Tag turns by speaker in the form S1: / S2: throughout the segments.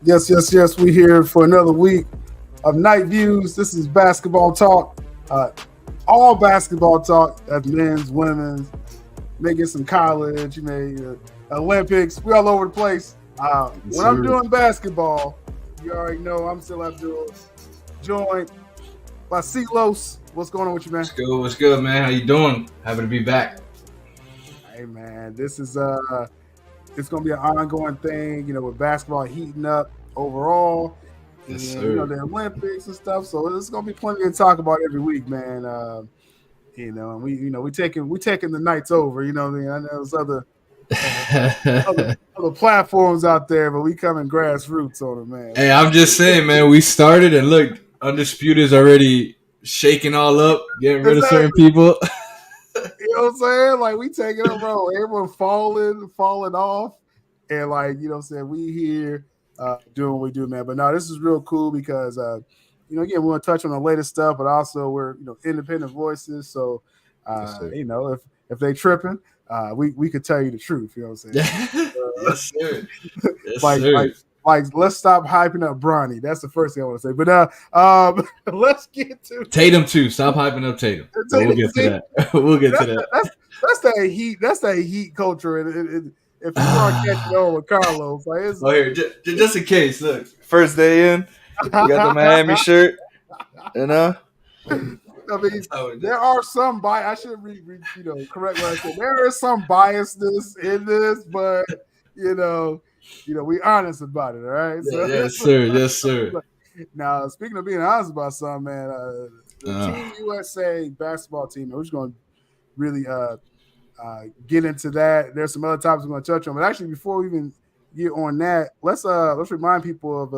S1: Yes. We here for another week of Night Views. This is basketball talk. All basketball talk. That's men's, women's, maybe some college, Olympics. We all over the place. When I'm doing basketball, you already know I'm still Abdul, joined by Celos. What's going on with you, man?
S2: What's good, man? How you doing? Happy to be back.
S1: Hey, man, this is it's gonna be an ongoing thing, with basketball heating up overall.
S2: Yes,
S1: And, the Olympics and stuff. So there's gonna be plenty to talk about every week, man. And we taking the nights over. I know there's other platforms out there, but we coming grassroots on it, man.
S2: Hey, I'm just saying, man. We started and look, Undisputed is already shaking all up, getting rid of certain people.
S1: You know what I'm saying? Like we taking it, bro. Everyone falling off, and we here doing what we do, man. But no, this is real cool because again, we want to touch on the latest stuff, but also we're independent voices. So if they tripping, we could tell you the truth. You know what I'm saying?
S2: Yes, sir. Yes, sir.
S1: Like, let's stop hyping up Bronny. That's the first thing I want to say. But let's get to
S2: Tatum too. Stop hyping up Tatum. We'll get to that. We'll get to that.
S1: That's that heat. That's that heat culture. And if you want to catch it on with Carlos,
S2: here, just in case. Look, first day in, you got the Miami shirt. I
S1: mean, there are some bias. I should correct what I said. There is some biasness in this, but we honest about it, all right? So,
S2: yes, sir.
S1: Now, speaking of being honest about something, man, the Team USA basketball team, we're just going to really get into that. There's some other topics we're going to touch on, but actually, before we even get on that, let's remind people of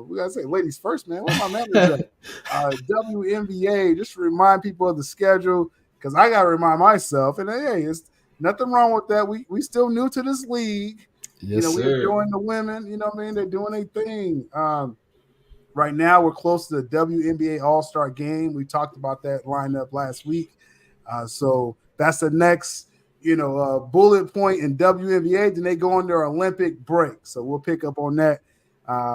S1: we gotta say ladies first, man. What's my manager? WNBA. Just to remind people of the schedule because I gotta remind myself. And hey, it's nothing wrong with that. We still new to this league.
S2: Yes, sir.
S1: We're enjoying the women. They're doing a thing. Right now, we're close to the WNBA All-Star Game. We talked about that lineup last week. So that's the next, bullet point in WNBA. Then they go on their Olympic break. So we'll pick up on that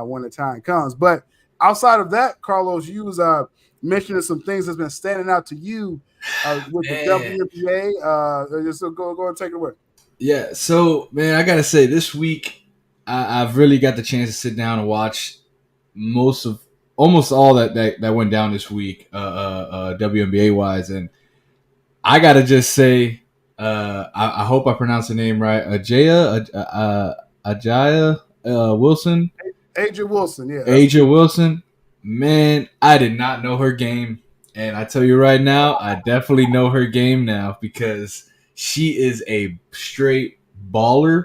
S1: when the time comes. But outside of that, Carlos, you was mentioning some things that's been standing out to you with the WNBA. So go and take it away.
S2: Yeah, so man, I gotta say this week I've really got the chance to sit down and watch almost all that went down this week, WNBA wise, and I gotta just say, I hope I pronounced the name right, Ajaya Wilson,
S1: Aja Wilson, yeah,
S2: Aja Wilson. Man, I did not know her game, and I tell you right now, I definitely know her game now because she is a straight baller.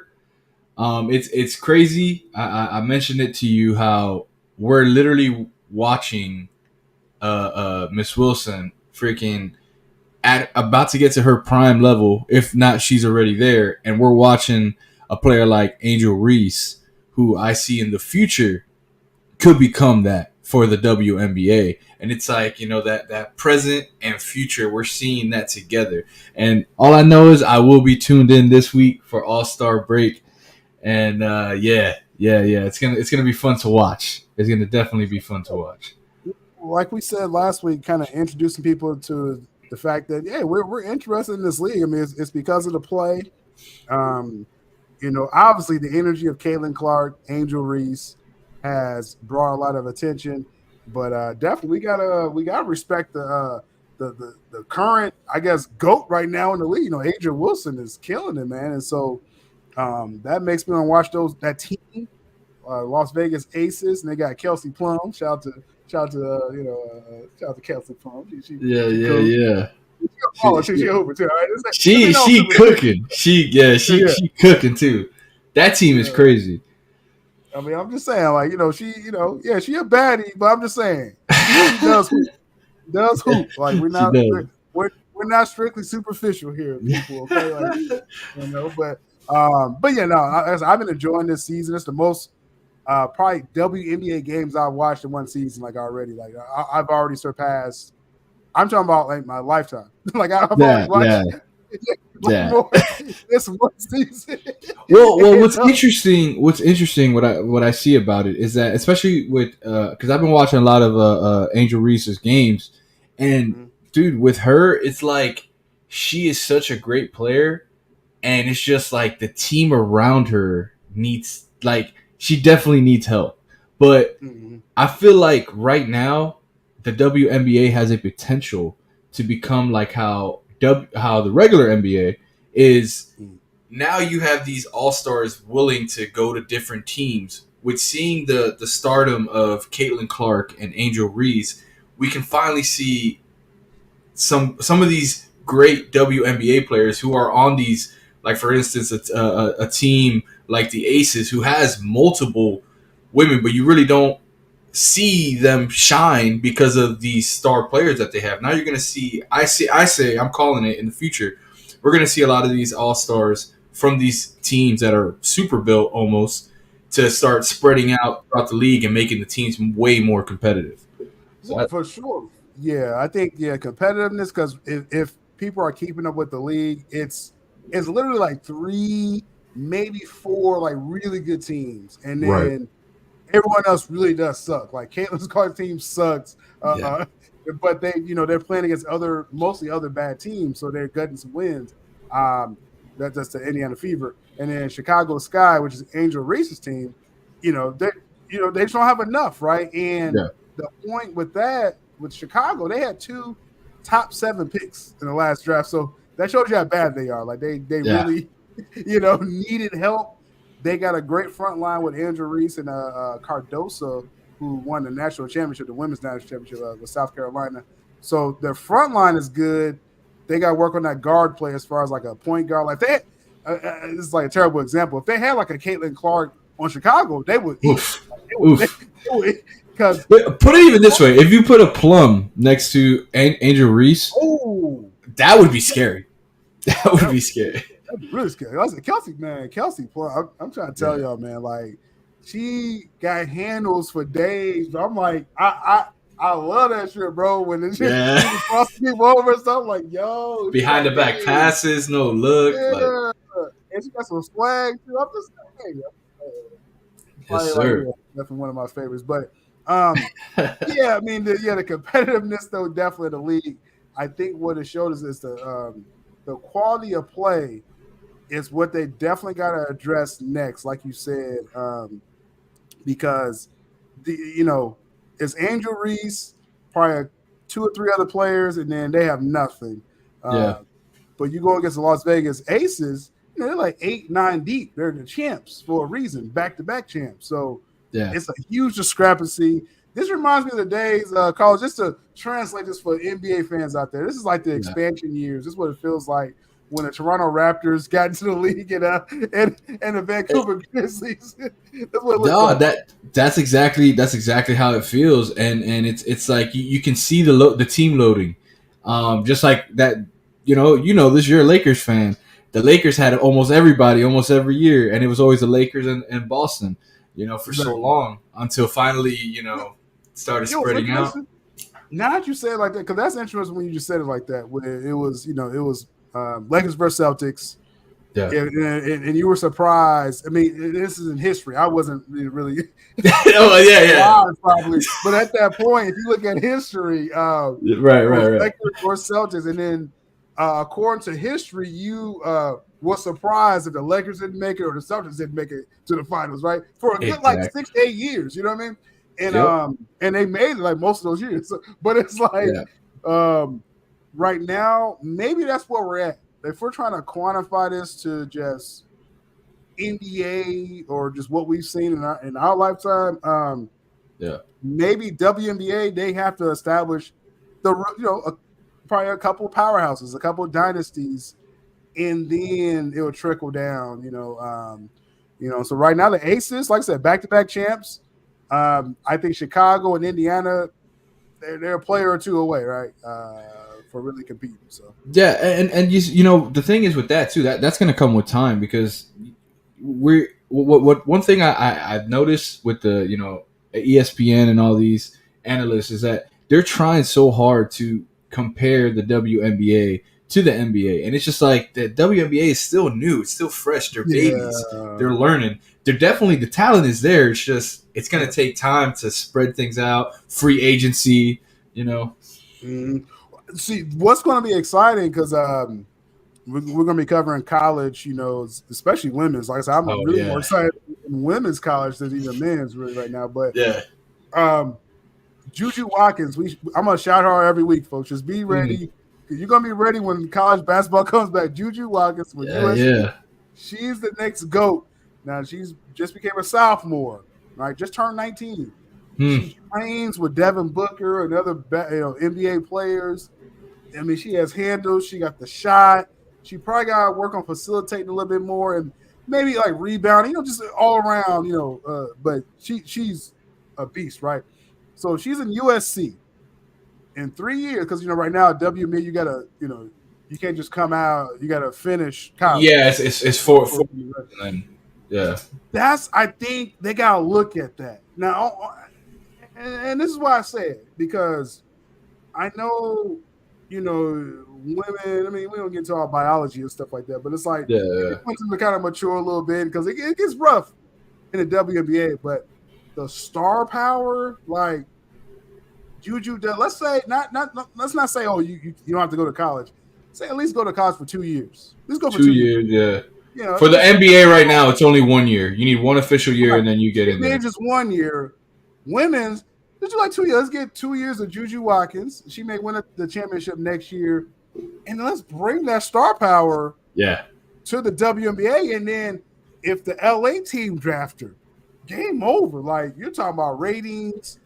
S2: It's crazy. I mentioned it to you how we're literally watching Miss Wilson freaking about to get to her prime level. If not, she's already there. And we're watching a player like Angel Reese, who I see in the future could become that for the WNBA. And it's like, that present and future, we're seeing that together. And all I know is I will be tuned in this week for All-Star break. And it's gonna be fun to watch. It's gonna definitely be fun to watch.
S1: Like we said last week, kind of introducing people to the fact that we're interested in this league. I mean, it's because of the play. Obviously the energy of Caitlin Clark, Angel Reese has brought a lot of attention, but definitely we gotta respect the current, I guess, GOAT right now in the league. Aja Wilson is killing it, man, and so. That makes me want to watch that team, Las Vegas Aces, and they got Kelsey Plum. Shout out to Kelsey Plum. She
S2: yeah.
S1: She's Hoover too. Right?
S2: She cooking. She cooking too. That team is crazy.
S1: I mean, I'm just saying, she a baddie, but I'm just saying she does hoop. Like we're not strictly superficial here, people. Okay, I've been enjoying this season. It's the most probably WNBA games I've watched in one season already. I've already surpassed. I'm talking about my lifetime. I've already watched Like
S2: Yeah.
S1: more, it's one season.
S2: Well,
S1: And,
S2: what's interesting, what I see about it is that, especially with, because I've been watching a lot of Angel Reese's games, and
S1: Mhm,
S2: dude, with her, it's like she is such a great player, and it's just like the team around her needs, like, she definitely needs help, but
S1: mhm,
S2: I feel like right now the WNBA has a potential to become like how the regular NBA is.
S1: mhm.
S2: Now you have these all stars willing to go to different teams. With seeing the stardom of Caitlin Clark and Angel Reese, we can finally see some of these great WNBA players who are on these, like for instance, a team like the Aces who has multiple women, but you really don't see them shine because of these star players that they have. Now you're going to see. I say. I'm calling it in the future. We're going to see a lot of these all stars from these teams that are super built almost to start spreading out throughout the league and making the teams way more competitive. So
S1: For sure. Yeah, I think competitiveness because if people are keeping up with the league, it's literally like three, maybe four like really good teams, and
S2: right,
S1: then everyone else really does suck. Like Caitlin's Clark team sucks,
S2: yeah,
S1: but they're playing against mostly other bad teams, so they're getting some wins. Um, that's the Indiana Fever, and then Chicago Sky, which is Angel Reese's team. They they just don't have enough, right? And
S2: yeah,
S1: the point with that with Chicago, they had two top 7 picks in the last draft, so that shows you how bad they are. Like they
S2: yeah,
S1: really needed help. They got a great front line with Andrew Reese and Cardoso, who won the national championship, the women's national championship with South Carolina. So their front line is good. They got to work on that guard play as far as like a point guard. Like they, this is like a terrible example. If they had like a Caitlin Clark on Chicago, they would eat.
S2: oof,
S1: Like,
S2: oof.
S1: they would because
S2: But put it even this way: if you put a plum next to Angel Reese,
S1: oh,
S2: that would be scary. That would
S1: that
S2: be scary.
S1: that'd be really scary. I said, Kelsey, man, Kelsey, I'm trying to tell
S2: Yeah,
S1: y'all, man, like she got handles for days. I'm like, I love that shit, bro. When the shit,
S2: yeah.
S1: she was crossing people over and stuff, like, yo, she
S2: Behind
S1: got
S2: the back
S1: game.
S2: passes, no look, like
S1: Yeah. And she got some swag too. I'm just saying,
S2: yes,
S1: yeah,
S2: sir.
S1: definitely one of my favorites. But yeah, I mean, the competitiveness though, definitely in the league. I think what it showed us is the quality of play is what they definitely got to address next, like you said, because it's Angel Reese, probably 2 or 3 other players, and then they have nothing.
S2: Yeah,
S1: Uh, but you go against the Las Vegas Aces, they're like 8, 9 deep. They're the champs for a reason, back-to-back champs. So
S2: yeah,
S1: it's a huge discrepancy. This reminds me of the days, college, just to translate this for NBA fans out there. This is like the
S2: yeah.
S1: expansion years. This is what it feels like when the Toronto Raptors got into the league and the Vancouver Grizzlies. That's what it looks
S2: No,
S1: like.
S2: that's exactly how it feels, and it's like you can see the team loading, just like that. This. You're a Lakers fan. The Lakers had almost everybody almost every year, and it was always the Lakers and Boston. For so
S1: Exactly.
S2: long until finally started
S1: Yo, what's
S2: spreading out.
S1: interesting? Now that you say it like that, because that's interesting when you just said it like that, where it was Lakers versus Celtics.
S2: Yeah.
S1: And you were surprised. I mean, this is in history. I wasn't really
S2: Oh yeah,
S1: alive, probably, but at that point, if you look at history,
S2: yeah. Right,
S1: it
S2: right,
S1: was
S2: right.
S1: Lakers or Celtics, and then according to history, you was surprised if the Lakers didn't make it or the Celtics didn't make it to the finals, right? For a good like
S2: Exactly.
S1: 6 to 8 years, you know what I mean?
S2: Yep.
S1: And they made it like most of those years, but it's like
S2: Yeah.
S1: um, right now, maybe that's where we're at. If we're trying to quantify this to just NBA or just what we've seen in our lifetime,
S2: Yeah.
S1: maybe WNBA they have to establish probably a couple powerhouses, a couple dynasties, and then it will trickle down. So right now the Aces, like I said, back-to-back champs. I think Chicago and Indiana, they're a player or two away, right, for really competing. So
S2: Yeah, and the thing is with that too, that's going to come with time because what one thing I've noticed with the ESPN and all these analysts is that they're trying so hard to compare the WNBA to the NBA. And it's just like the WNBA is still new, it's still fresh. They're babies,
S1: Yeah.
S2: they're learning. They're definitely, the talent is there. It's just it's gonna
S1: Yeah.
S2: take time to spread things out. Free agency, you know.
S1: Mhm. See, what's going to be exciting because we're going to be covering college, especially women's. Like I said, I'm
S2: Oh
S1: really more
S2: yeah,
S1: excited in women's college than even men's really right now. But
S2: yeah.
S1: um, Juju Watkins, I'm going to shout her out every week, folks. Just be
S2: Mm.
S1: ready. You're going to be ready when college basketball comes back. Juju Watkins with
S2: Yeah,
S1: USC,
S2: yeah.
S1: she's the next GOAT. Now, she's just became a sophomore, right? Just turned 19.
S2: Hmm.
S1: She trains with Devin Booker and other NBA players. I mean, she has handles. She got the shot. She probably got to work on facilitating a little bit more and maybe like rebounding, just all around, but she's a beast, right? So she's in USC in 3 years because, right now at WME, you got to, you can't just come out. You got to finish college.
S2: Yeah, it's for and yeah.
S1: I think they got to look at that. Now, and this is why I say it, because I know, women. I mean, we don't get into all biology and stuff like that, but it's like
S2: Yeah,
S1: it
S2: yeah.
S1: wants them to kind of mature a little bit because it gets rough in the WNBA. But the star power, like Juju, let's say let's not say you don't have to go to college. Say at least go to college for 2 years. Let's go for 2 years.
S2: 2 years, yeah. For the
S1: Just
S2: NBA right now, it's only 1 year. You need one official year,
S1: right.
S2: and then you get in
S1: NBA
S2: there.
S1: just 1 year. Women's, did you like 2 years? Let's get 2 years of Juju Watkins. She may win the championship next year. And let's bring that star power
S2: Yeah,
S1: to the WNBA. And then if the LA team draft her, game over. Like you're talking about ratings,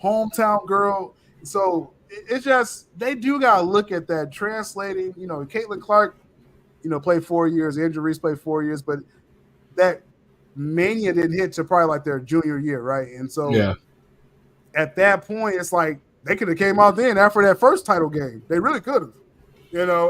S1: hometown girl. So it's just they do gotta look at that translating. Caitlin Clark, played 4 years. Andrew Reese played 4 years, but that mania didn't hit to probably like their junior year, right? And so
S2: yeah.
S1: at that point, it's like they could have came out then after that first title game. They really could have,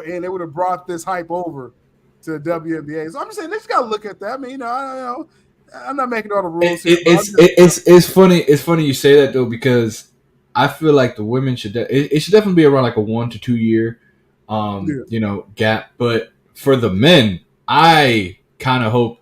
S1: and they would have brought this hype over to the WNBA. So I'm just saying they just got to look at that. I mean, I'm not making all the rules here, but I'm just
S2: It's funny. It's funny you say that though, because I feel like the women should it should definitely be around like a 1 to 2 year
S1: yeah,
S2: gap. But for the men, I kind of hope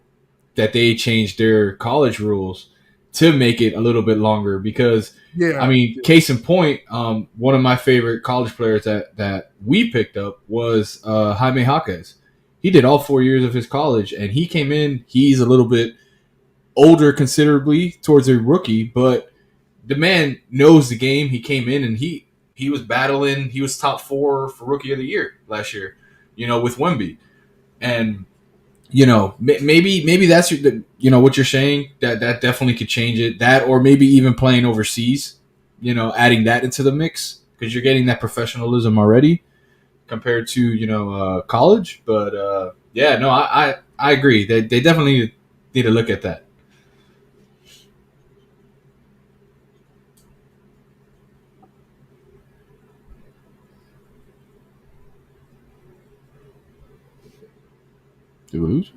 S2: that they change their college rules to make it a little bit longer, because I
S1: yeah,
S2: mean, case in point, one of my favorite college players that we picked up was Jaime Jaquez. He did all 4 years of his college, and he came in. He's a little bit older considerably towards a rookie, but the man knows the game. He came in and he was battling. He was top four for rookie of the year last year, with Wemby. And maybe that's what you're saying, that definitely could change it. That, or maybe even playing overseas, adding that into the mix, because you're getting that professionalism already compared to college. But yeah, no, I agree. They definitely need to look at that. Did we lose?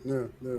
S1: yeah, yeah.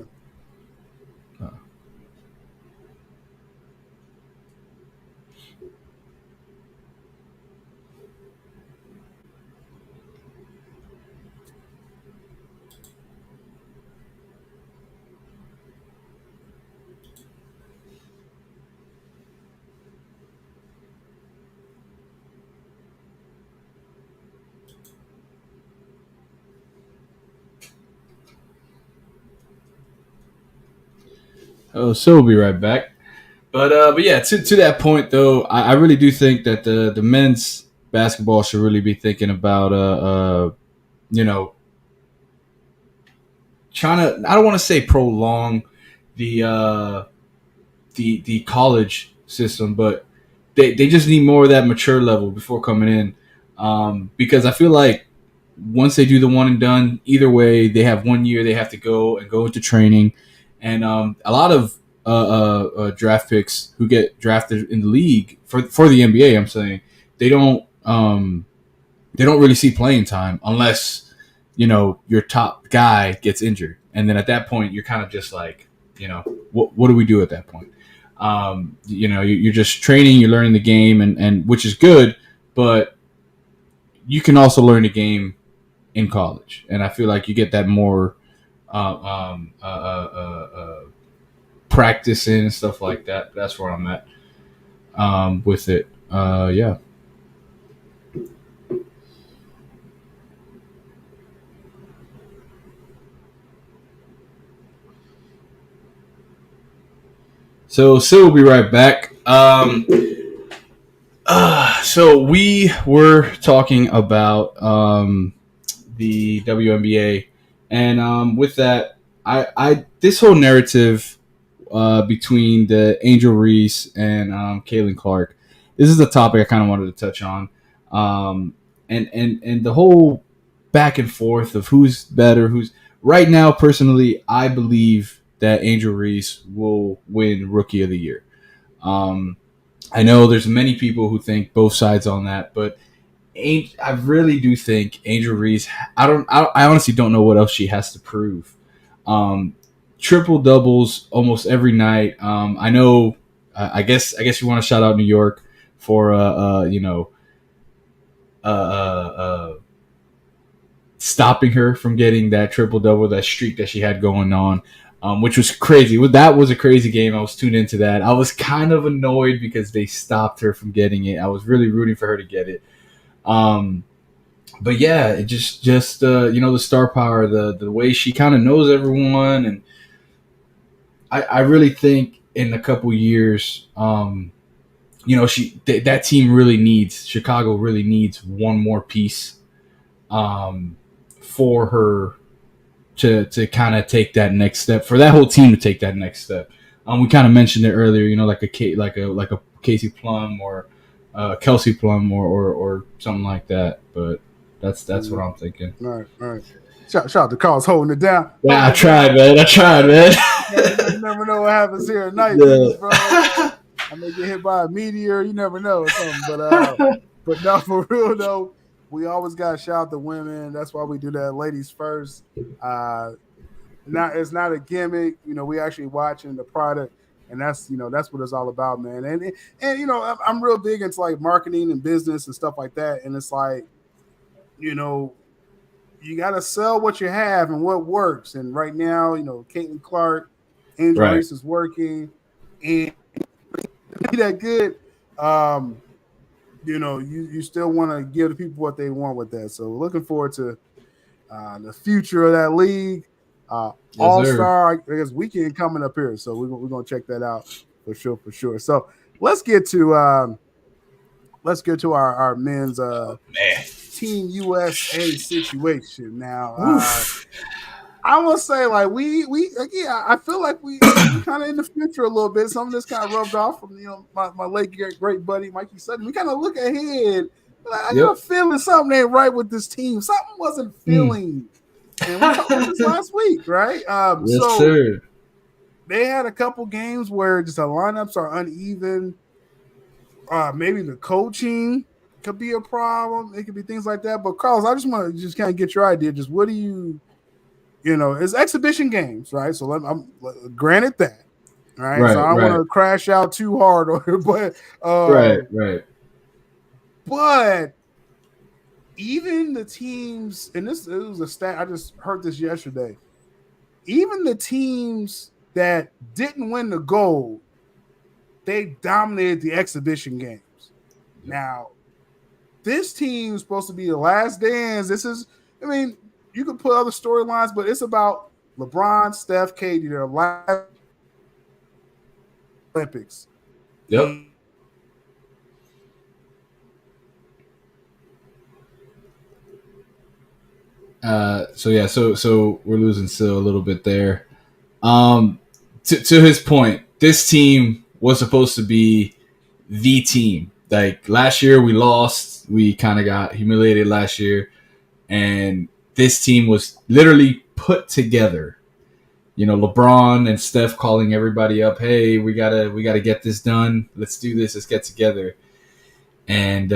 S2: Oh, so we'll be right back. But yeah, to that point though, I really do think that the men's basketball should really be thinking about you know trying to, I don't want to say prolong the the college system, but they just need more of that mature level before coming in, because I feel like once they do the one and done, either way they have 1 year they have to go into training, and a lot of draft picks who get drafted in the league for the NBA, I'm saying they don't really see playing time unless your top guy gets injured, and then at that point you're kind of just like, what do we do at that point? You're just training, you're learning the game, and which is good, but you can also learn the game in college, and I feel like you get that more practicing and stuff like that. That's where I'm at with it. Yeah. So we'll be right back. So we were talking about the WNBA, and with that, I this whole narrative between the Angel Reese and Kaylin Clark. This is the topic I kind of wanted to touch on, and the whole back and forth of who's better, who's right now. Personally, I believe that Angel Reese will win Rookie of the Year. Um, I know there's many people who think both sides on that, but I really do think Angel Reese. I honestly don't know what else she has to prove. Um, Triple doubles almost every night. I know. I guess you want to shout out New York for uh, uh, uh, stopping her from getting that triple double, that streak that she had going on, which was crazy. That was a crazy game. I was tuned into that. I was kind of annoyed because they stopped her from getting it. I was really rooting for her to get it. But yeah, it just the star power, the way she kind of knows everyone, and I really think in a couple years, that team really needs Chicago really needs one more piece for her to kind of take that next step, for that whole team to take that next step. We kind of mentioned it earlier, like a Casey Plum or Kelsey Plum or something like that. But that's what I'm thinking.
S1: All right. Shout out to Carl's holding it down.
S2: Yeah, I tried, man.
S1: You never know what happens here at night, bro. I may get hit by a meteor. You never know or something. But no, for real though, we always got to shout out the women. That's why we do that. Ladies first. It's not a gimmick. We actually watching the product, and that's what it's all about, man. And I'm real big into like marketing and business and stuff like that. And it's like, you got to sell what you have and what works. And right now, Caitlin Clark, Angel Reese is working, and be that good. You still want to give the people what they want with that. So looking forward to the future of that league. All-Star, I guess, weekend coming up here. So we're gonna check that out for sure. So let's get to our men's Team USA situation now. I will say, like, I feel like we kind of in the future a little bit. Some of this kind of rubbed off from my late great buddy Mikey Sutton. We kind of look ahead. I got a feeling something ain't right with this team. Something wasn't feeling. And we talked about this last week, right?
S2: Yes, sir.
S1: They had a couple games where just the lineups are uneven. Maybe the coaching could be a problem. It could be things like that. But Carlos, I just want to just kind of get your idea. Just what do you it's exhibition games, right? So I'm granted that, right? So I don't want to crash out too hard, but
S2: right.
S1: But even the teams, and it was a stat, I just heard this yesterday. Even the teams that didn't win the gold, they dominated the exhibition games. Now, this team's supposed to be the last dance. You could put other storylines, but it's about LeBron, Steph, KD, their last Olympics.
S2: Yep. So we're losing Sil a little bit there. To his point, this team was supposed to be the team. Like last year, we lost. We kind of got humiliated last year, and this team was literally put together. LeBron and Steph calling everybody up. Hey, we gotta get this done. Let's do this. Let's get together. And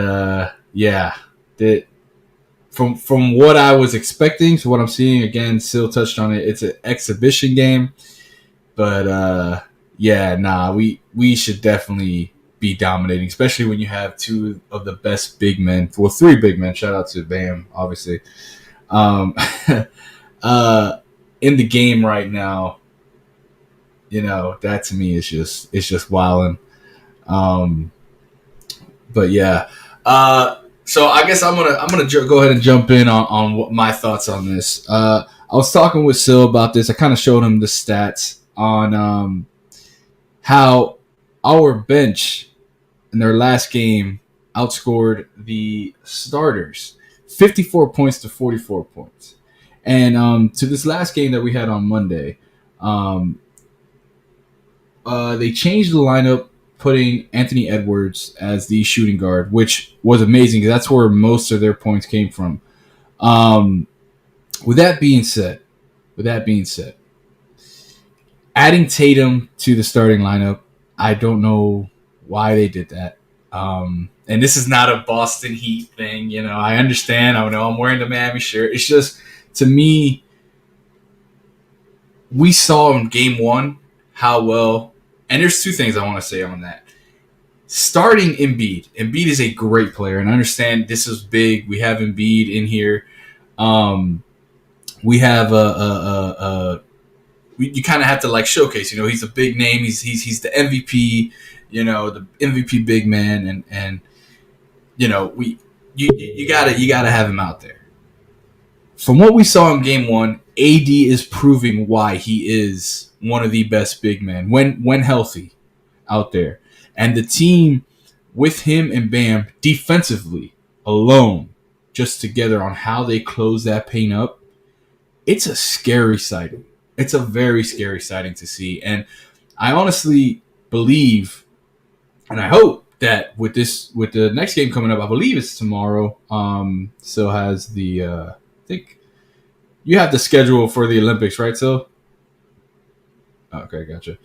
S2: from what I was expecting to what I'm seeing, again, Sil touched on it. It's an exhibition game, but yeah, nah, we should definitely be dominating, especially when you have two of the best big men. Well, three big men. Shout out to Bam, obviously. Um, uh, in the game right now, that to me is just wilding. Um, but yeah, so I guess I'm gonna go ahead and jump in on what my thoughts on this. I was talking with Sil about this. I kind of showed him the stats on how our bench in their last game outscored the starters 54 points to 44 points. And to this last game that we had on Monday, um, they changed the lineup, putting Anthony Edwards as the shooting guard, which was amazing because that's where most of their points came from. Um, with that being said, with that being said, adding Tatum to the starting lineup, I don't know why they did that. And this is not a Boston Heat thing, I understand. I know I'm wearing the Miami shirt. It's just, to me, we saw in game one how well. And there's two things I want to say on that. Starting Embiid. Embiid is a great player, and I understand this is big. We have Embiid in here. We have you kind of have to like showcase. He's a big name. He's the MVP. The MVP big man, and you gotta have him out there. From what we saw in game one, AD is proving why he is one of the best big men when healthy out there, and the team with him and Bam defensively alone, just together on how they close that paint up. It's a scary sighting. It's a very scary sighting to see. And I honestly believe, and I hope that with the next game coming up, I believe it's tomorrow. So has the I think you have the schedule for the Olympics, right? So okay, gotcha.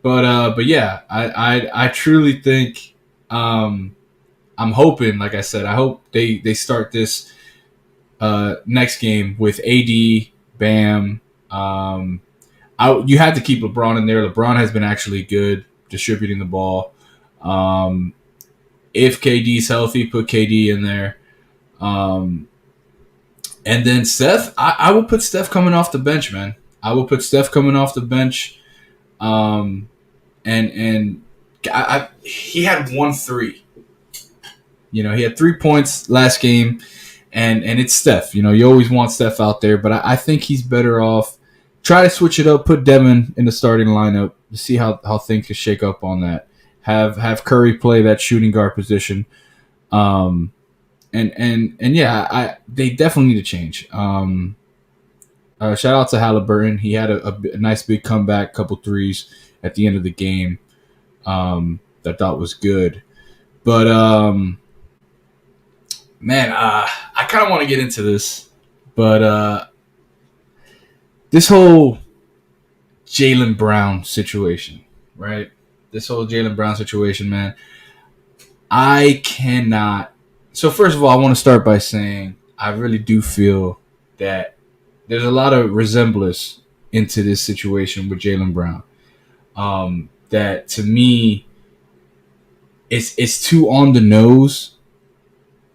S2: But yeah, I truly think I'm hoping, like I said, I hope they start this next game with AD, Bam. You had to keep LeBron in there. LeBron has been actually good distributing the ball. If KD's healthy, put KD in there. And then Steph, I will put Steph coming off the bench, man. I will put Steph coming off the bench. And he had 1-3. He had 3 points last game. And it's Steph. You always want Steph out there, but I think he's better off. Try to switch it up. Put Devin in the starting lineup to see how things can shake up on that. Have Curry play that shooting guard position. And yeah, they definitely need to change. Shout out to Halliburton. He had a nice big comeback, couple threes at the end of the game. That I thought was good, but man, I kind of want to get into this, but this whole Jaylen Brown situation, right? This whole Jaylen Brown situation, man. I cannot. So first of all, I want to start by saying I really do feel that there's a lot of resemblance into this situation with Jaylen Brown. That to me, it's too on the nose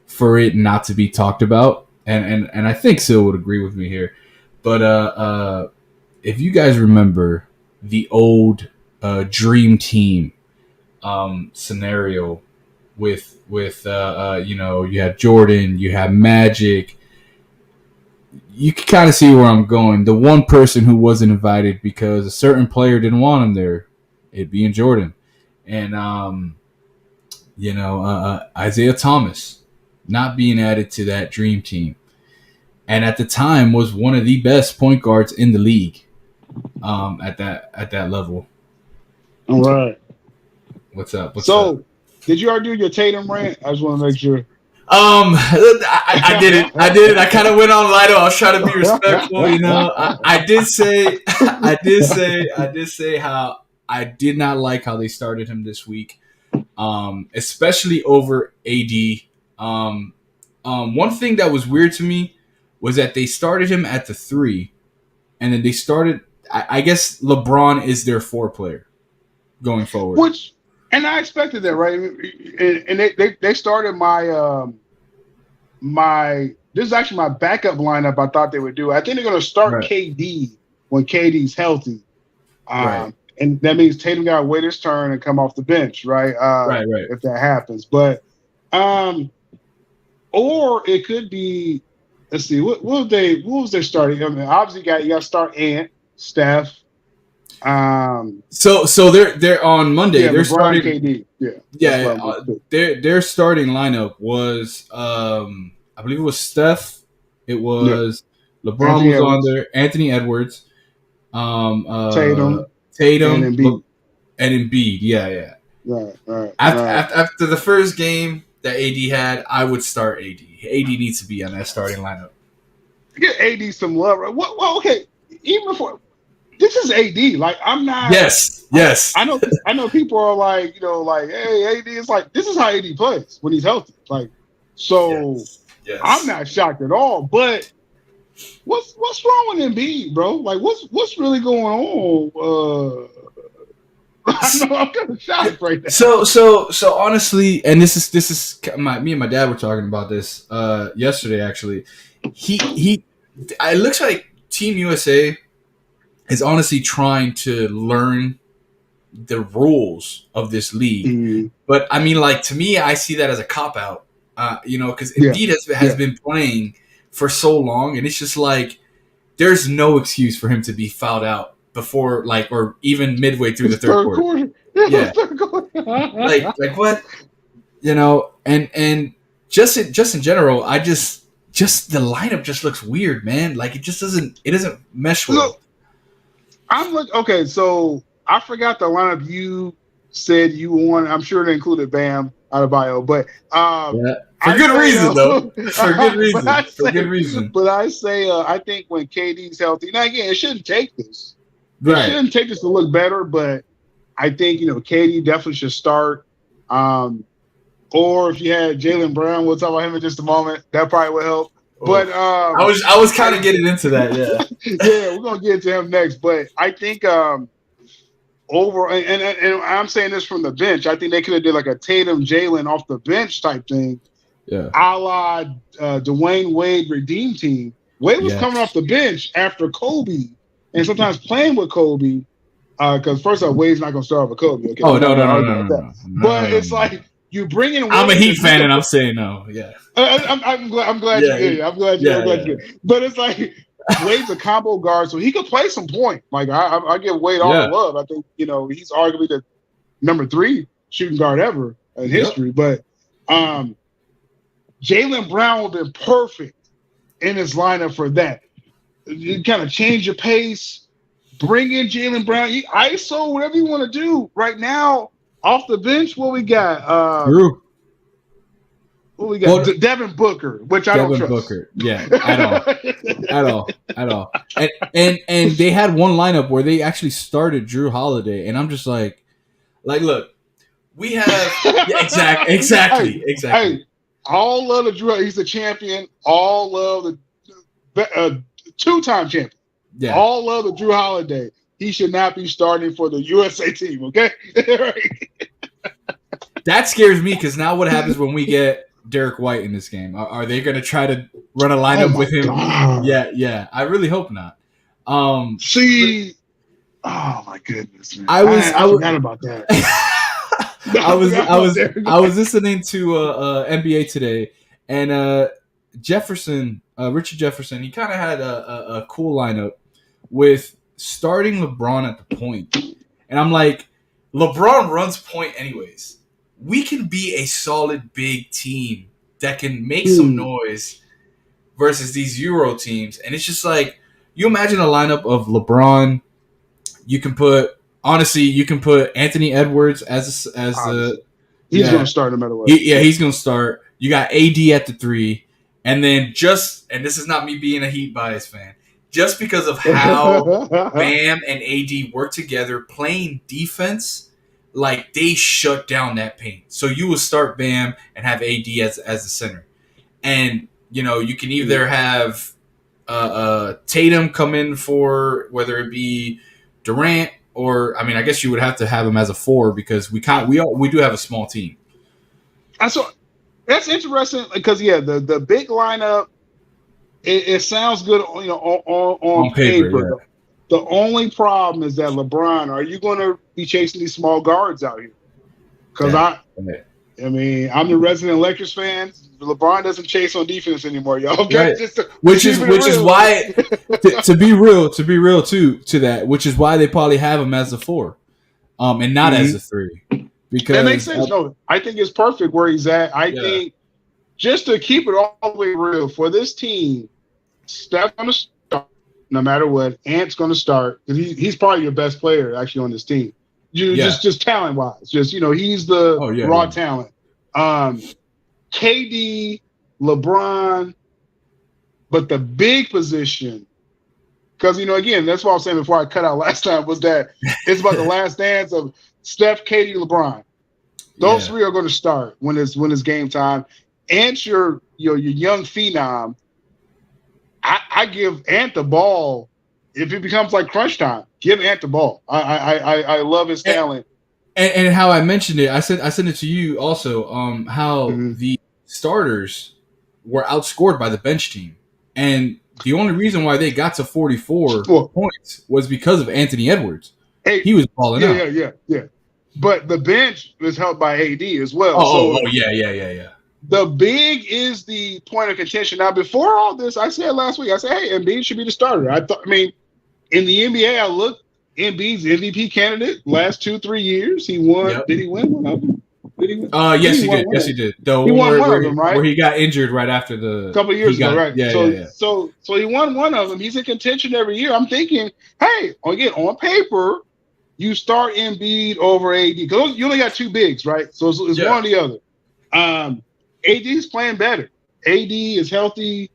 S2: for it not to be talked about, and I think Sil would agree with me here. But if you guys remember the old Dream Team scenario with you had Jordan, you had Magic. You can kind of see where I'm going. The one person who wasn't invited because a certain player didn't want him there, it being Jordan, and Isaiah Thomas not being added to that dream team, and at the time was one of the best point guards in the league, at that level.
S3: All right.
S2: What's up?
S3: So, did you already do your Tatum rant? I just want to make sure.
S2: I did it. I kind of went on light. I was trying to be respectful, I did say how I did not like how they started him this week, especially over AD. One thing that was weird to me was that they started him at the 3, and then they started I guess LeBron is their 4 player going forward.
S3: Which, and I expected that, right? And they started my this is actually my backup lineup. I thought they would do. I think they're going to start
S2: Right.
S3: KD when KD's healthy,
S2: Right.
S3: and that means Tatum got to wait his turn and come off the bench, right?
S2: Right. Right.
S3: If that happens, but or it could be. Let's see, what was they starting? I mean, obviously you got to start Ant, Steph.
S2: So they're on Monday.
S3: Yeah,
S2: They're
S3: LeBron,
S2: starting.
S3: KD. Yeah, that's
S2: Yeah,
S3: what I'm gonna
S2: their starting lineup was I believe it was Steph. It
S3: Yeah,
S2: was LeBron
S3: Anthony
S2: was on
S3: Edwards,
S2: there. Anthony Edwards, um, uh,
S3: Tatum, and
S2: Tatum,
S3: Embiid.
S2: and Embiid. Yeah, yeah. After the first game that AD had, I would start AD. AD needs to be on that starting lineup.
S3: Get AD some love. Right? Well, okay. Even before this is AD. Like I'm not.
S2: Yes.
S3: I know people are like, like, hey, AD is like, this is how AD plays when he's healthy. Like, so
S2: Yes.
S3: I'm not shocked at all. But what's wrong with Embiid, bro? Like, what's really going on? I know I'm kind of shocked right now.
S2: So honestly, and this is me and my dad were talking about this yesterday. Actually, he it looks like Team USA is honestly trying to learn the rules of this league.
S3: Mm,
S2: But I mean, like to me, I see that as a cop out. Because
S3: yeah,
S2: Embiid has been playing for so long, and it's just like there's no excuse for him to be fouled out before, like, or even midway through the third quarter. Yeah,
S3: Third quarter.
S2: like what, and just in general, I just the lineup just looks weird, man. Like it doesn't mesh well.
S3: Look, okay. So I forgot the lineup you said you want. I'm sure they included Bam Adebayo, but
S2: For good reason, though. For good reason.
S3: But I say, I think when KD's healthy, now again, it shouldn't take this.
S2: Right.
S3: It shouldn't take this to look better, but I think KD definitely should start. Or if you had Jaylen Brown, we'll talk about him in just a moment. That probably would help. But
S2: I was kind of getting into that, yeah.
S3: Yeah, we're gonna get to him next. But I think and I'm saying this from the bench. I think they could have did like a Tatum Jalen off the bench type thing.
S2: Yeah.
S3: A la Dwayne Wade Redeem Team. Wade was coming off the bench after Kobe and sometimes playing with Kobe. Because first off, Wade's not gonna start with Kobe. Okay?
S2: Oh no.
S3: But it's like you bring in.
S2: I'm a Heat fan, and I'm saying no. Yeah.
S3: I'm glad you did. I'm glad you did. But it's like Wade's a combo guard, so he could play some point. Like I give Wade all the love. I think he's arguably the number 3 shooting guard ever in history. But Jaylen Brown would have been perfect in his lineup for that. You kind of change your pace, bring in Jaylen Brown, ISO, whatever you want to do. Right now, off the bench, what we got?
S2: Drew.
S3: What we got? Devin Booker, which I don't trust.
S2: Devin Booker, yeah, at all. And they had one lineup where they actually started Drew Holiday, and I'm just like, look, we have exactly.
S3: Hey, all love the Drew. He's the champion. All love the 2-time champion.
S2: Yeah.
S3: All love the Drew Holiday. He should not be starting for the USA team. Okay.
S2: That scares me because now what happens when we get Derek White in this game? Are they going to try to run a lineup with him?
S3: God.
S2: Yeah. I really hope not.
S3: Oh my goodness, man.
S2: I
S3: forgot about that.
S2: I was listening to NBA today, and Richard Jefferson, he kind of had a cool lineup with starting LeBron at the point, and I'm like, LeBron runs point anyways. We can be a solid big team that can make some noise versus these Euro teams, and it's just like you imagine a lineup of LeBron. You can put Anthony Edwards as the
S3: he's going to start no matter what.
S2: He's going to start. You got AD at the 3, and then and this is not me being a Heat bias fan, just because of how Bam and AD work together playing defense, like they shut down that paint. So you will start Bam and have AD as the center, and you can either have Tatum come in for whether it be Durant or I guess you would have to have him as a 4 because we do have a small team.
S3: That's interesting because the big lineup it sounds good on paper.
S2: Yeah.
S3: The only problem is that LeBron, are you going to be chasing these small guards out here? Because I'm the resident Lakers fan. LeBron doesn't chase on defense anymore, y'all. Okay,
S2: right. Which is why to be real to that, which is why they probably have him as a 4, and not as a 3. Because
S3: that makes sense. No, I think it's perfect where he's at. I think just to keep it all the way real for this team, Steph's going to start no matter what. Ant's going to start because he's probably your best player actually on this team. Just talent wise, he's the raw talent. KD, LeBron, but the big position, because again, that's what I was saying before I cut out last time, was that it's about the last dance of Steph, KD, LeBron. Those 3 are going to start when it's game time. Ant, your young phenom. I give Ant the ball if it becomes like crunch time. Give Ant the ball. I love his talent.
S2: And how I mentioned it, I sent it to you also. How the starters were outscored by the bench team, and the only reason why they got to 44 points was because of Anthony Edwards. He was balling out.
S3: Yeah. But the bench was helped by AD as well.
S2: Yeah.
S3: The big is the point of contention. Now, before all this, I said last week, hey, Embiid should be the starter. In the NBA, I looked Embiid's MVP candidate last 2-3 years. He won. Yep. Did he win one of them? Did he win?
S2: Yes, he did. Yes, he did.
S3: He won one of them, right?
S2: Where he got injured right after the
S3: couple of years ago, right?
S2: Yeah.
S3: So he won one of them. He's in contention every year. I'm thinking, hey, again, on paper, you start Embiid over AD because you only got 2 bigs, right? So it's one or the other. AD's playing better. AD is healthy.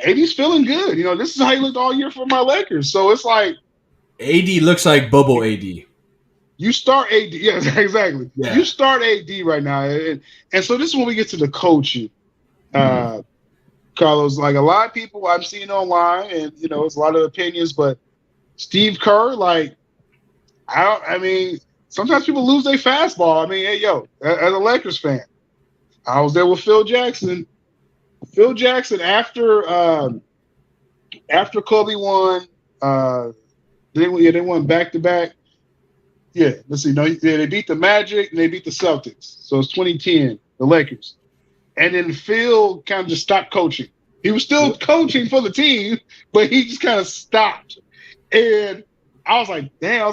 S3: AD's feeling good. This is how he looked all year for my Lakers. So it's like
S2: AD looks like bubble AD.
S3: You start AD. Yes, exactly. Yeah. You start AD right now. And so this is when we get to the coaching. Carlos, like a lot of people I'm seeing online, and it's a lot of opinions, but Steve Kerr, sometimes people lose their fastball. As a Lakers fan, I was there with Phil Jackson. Phil Jackson, after Kobe won, they won back-to-back. Yeah, let's see. No, they beat the Magic and they beat the Celtics. So it's 2010, the Lakers. And then Phil kind of just stopped coaching. He was still coaching for the team, but he just kind of stopped. And I was like, damn,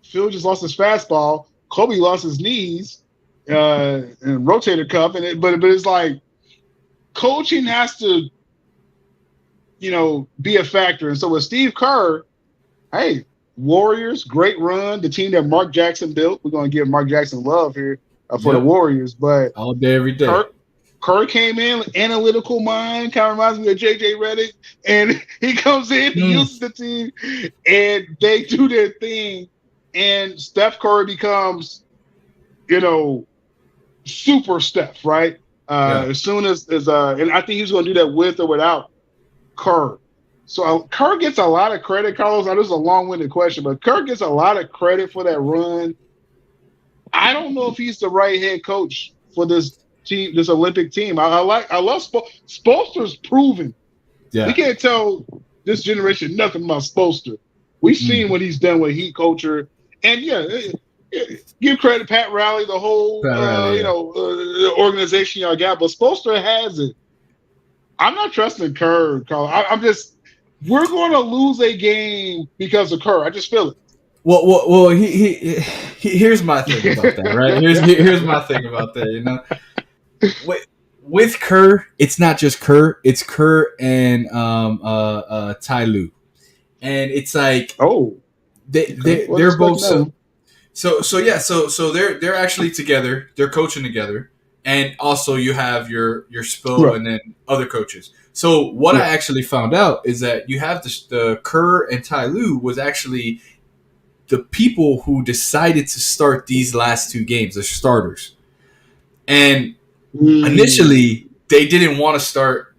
S3: Phil just lost his fastball. Kobe lost his knees and rotator cuff. But it's like coaching has to, be a factor. And so with Steve Kerr, hey, Warriors, great run. The team that Mark Jackson built. We're going to give Mark Jackson love here for the Warriors. But
S2: all day, every day.
S3: Kerr came in, analytical mind, kind of reminds me of J.J. Redick. And he comes in, he uses the team, and they do their thing. And Steph Curry becomes, super Steph, right? As soon as and I think he's going to do that with or without Kerr. So Kerr gets a lot of credit, Carlos. I know this is a long-winded question, but Kerr gets a lot of credit for that run. I don't know if he's the right head coach for this team, this Olympic team. I love Spoelstra's proven. Yeah. We can't tell this generation nothing about Spoelstra. We've seen what he's done with Heat culture, and give credit Pat Riley, the whole organization y'all got, but Spoelstra has it. I'm not trusting Kerr, Carlos. We're going to lose a game because of Kerr. I just feel it.
S2: Well. Here's my thing about that, right? Here's my thing about that. With Kerr, it's not just Kerr. It's Kerr and Ty Lue, and it's like they're both so they're actually together. They're coaching together, and also you have your Spo and then other coaches. So what I actually found out is that you have the Kerr and Ty Lue was actually the people who decided to start these last 2 games, the starters. And initially, they didn't want to start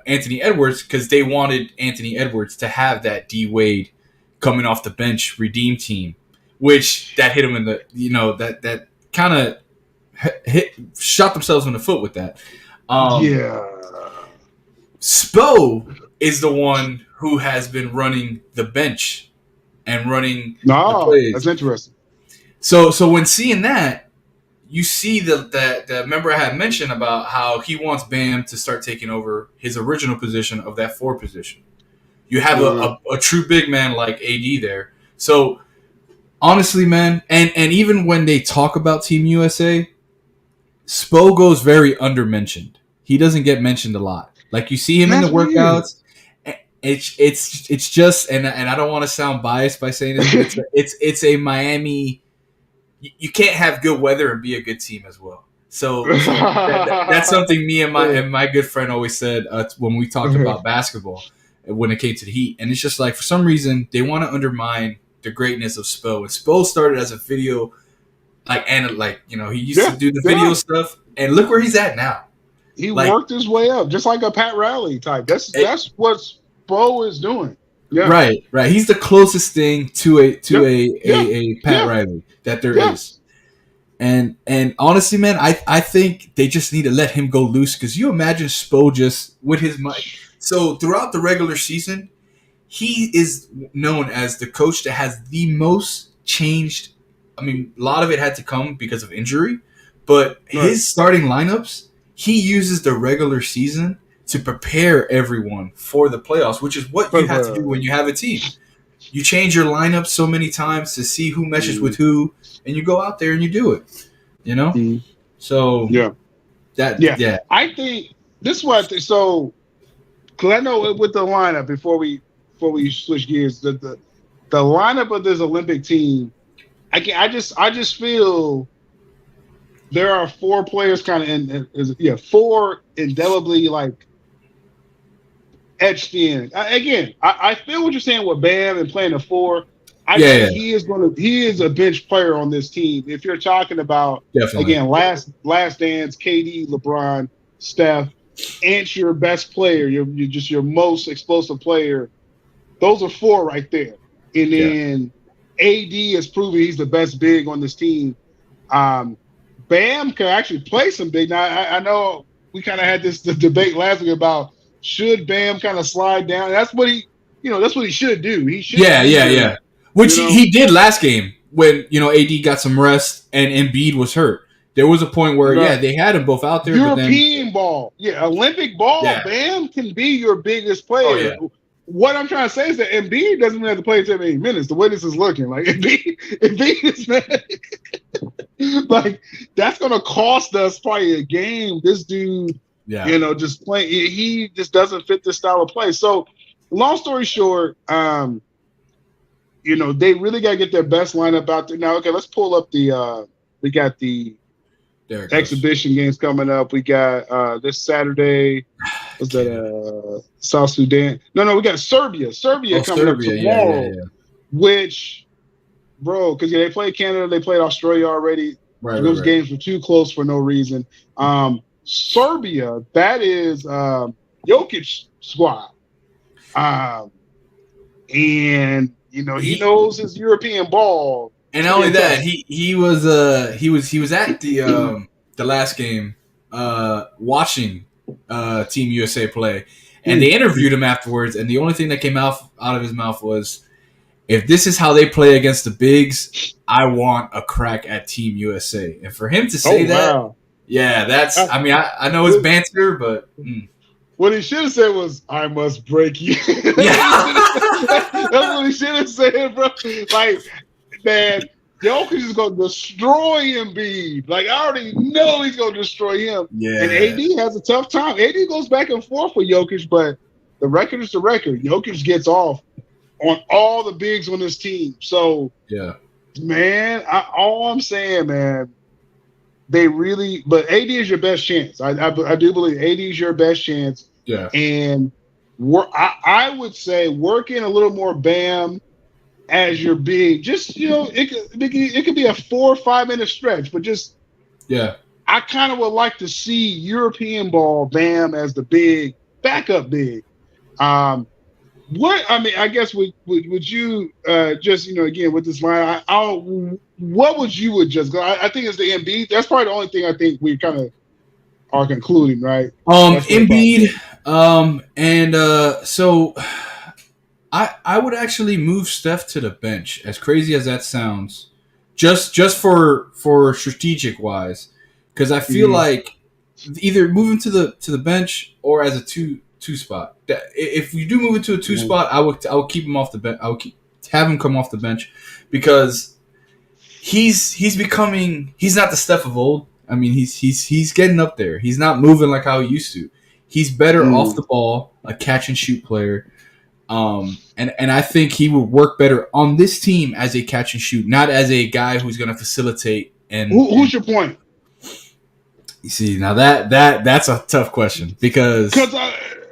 S2: Anthony Edwards because they wanted Anthony Edwards to have that D Wade coming off the bench redeem team, which that hit him in the that kind of shot themselves in the foot with that.
S3: Yeah.
S2: Spo is the one who has been running the bench and running the
S3: No,
S2: plays.
S3: that's interesting.
S2: So when seeing that, you see the member I had mentioned about how he wants Bam to start taking over his original position of that 4 position. You have a true big man like AD there. So honestly, man, and even when they talk about Team USA, Spo goes very undermentioned. He doesn't get mentioned a lot. Like you see him in the workouts. It's just and I don't want to sound biased by saying this, but it's a Miami. You can't have good weather and be a good team as well. So that's something me and my good friend always said when we talked about basketball when it came to the Heat. And it's just like for some reason they want to undermine the greatness of Spo. And Spo started as a video he used to do the video stuff, and look where he's at now.
S3: He worked his way up, just like a Pat Riley type. That's what Spo is doing. Yeah.
S2: Right. He's the closest thing to a Pat Riley that there is. And honestly, man, I think they just need to let him go loose because you imagine Spo just with his mic. So throughout the regular season, he is known as the coach that has the most changed. I mean, a lot of it had to come because of injury, but his starting lineups, he uses the regular season to prepare everyone for the playoffs, which is what you have to do when you have a team. You change your lineup so many times to see who meshes with who, and you go out there and you do it. You know? So
S3: I think this is what so because I know with the lineup before we switch gears, the lineup of this Olympic team, I just feel there are 4 players kind of 4 indelibly like etched in. I feel what you're saying with Bam and playing a 4. I think he is a bench player on this team. If you're talking about again last dance, KD, LeBron, Steph, and your best player, you're just your most explosive player. Those are 4 right there. And then AD has proven he's the best big on this team. Bam can actually play some big. Now I know we kind of had this debate last week about should Bam kind of slide down. That's what he should do. He should.
S2: Yeah. Which he did last game when AD got some rest and Embiid was hurt. There was a point where they had them both out there.
S3: European ball, Olympic ball. Bam can be your biggest player.
S2: Oh, yeah.
S3: What I'm trying to say is that Embiid doesn't have to play 10 minutes. The way this is looking, like Embiid is like that's gonna cost us probably a game. This dude, just playing. He just doesn't fit this style of play. So, long story short, they really got to get their best lineup out there. Now, okay, let's pull up the. We got the exhibition games coming up. We got this Saturday. Was that South Sudan? No, we got Serbia. Serbia coming up tomorrow. Which, bro, because they played Canada, they played Australia already. Those games were too close for no reason. Serbia, that is Jokic squad, and he knows his European ball.
S2: And not only that, he was at the last game watching Team USA play, and they interviewed him afterwards, and the only thing that came out of his mouth was, if this is how they play against the bigs, I want a crack at Team USA. And for him to say that's I know it's banter, but
S3: what he should have said was, I must break you. That's what he should have said, bro. Like, man, Jokic is going to destroy Embiid. Like, I already know he's going to destroy him. Yeah. And AD has a tough time. AD goes back and forth with Jokic, but the record is the record. Jokic gets off on all the bigs on this team. So, man, all I'm saying, man, but AD is your best chance. I do believe AD is your best chance.
S2: Yeah.
S3: And I would say working a little more Bam as your big, just it could be a 4 or 5 minute stretch, but I kind of would like to see European ball Bam as the big. backup big. What I mean, I guess would you just again with this line, what would you adjust? I think it's the Embiid. That's probably the only thing I think we kind of are concluding, right?
S2: Embiid, so I would actually move Steph to the bench. As crazy as that sounds, just for strategic wise, because I feel like either move him to the bench or as a two spot. If you do move it to a two spot, I would keep him off the bench. I would have him come off the bench because he's becoming, he's not the Steph of old. I mean, he's getting up there. He's not moving like how he used to. He's better off the ball, a catch and shoot player. And I think he would work better on this team as a catch and shoot, not as a guy who's going to facilitate. And
S3: who's your point?
S2: You see, now that's a tough question because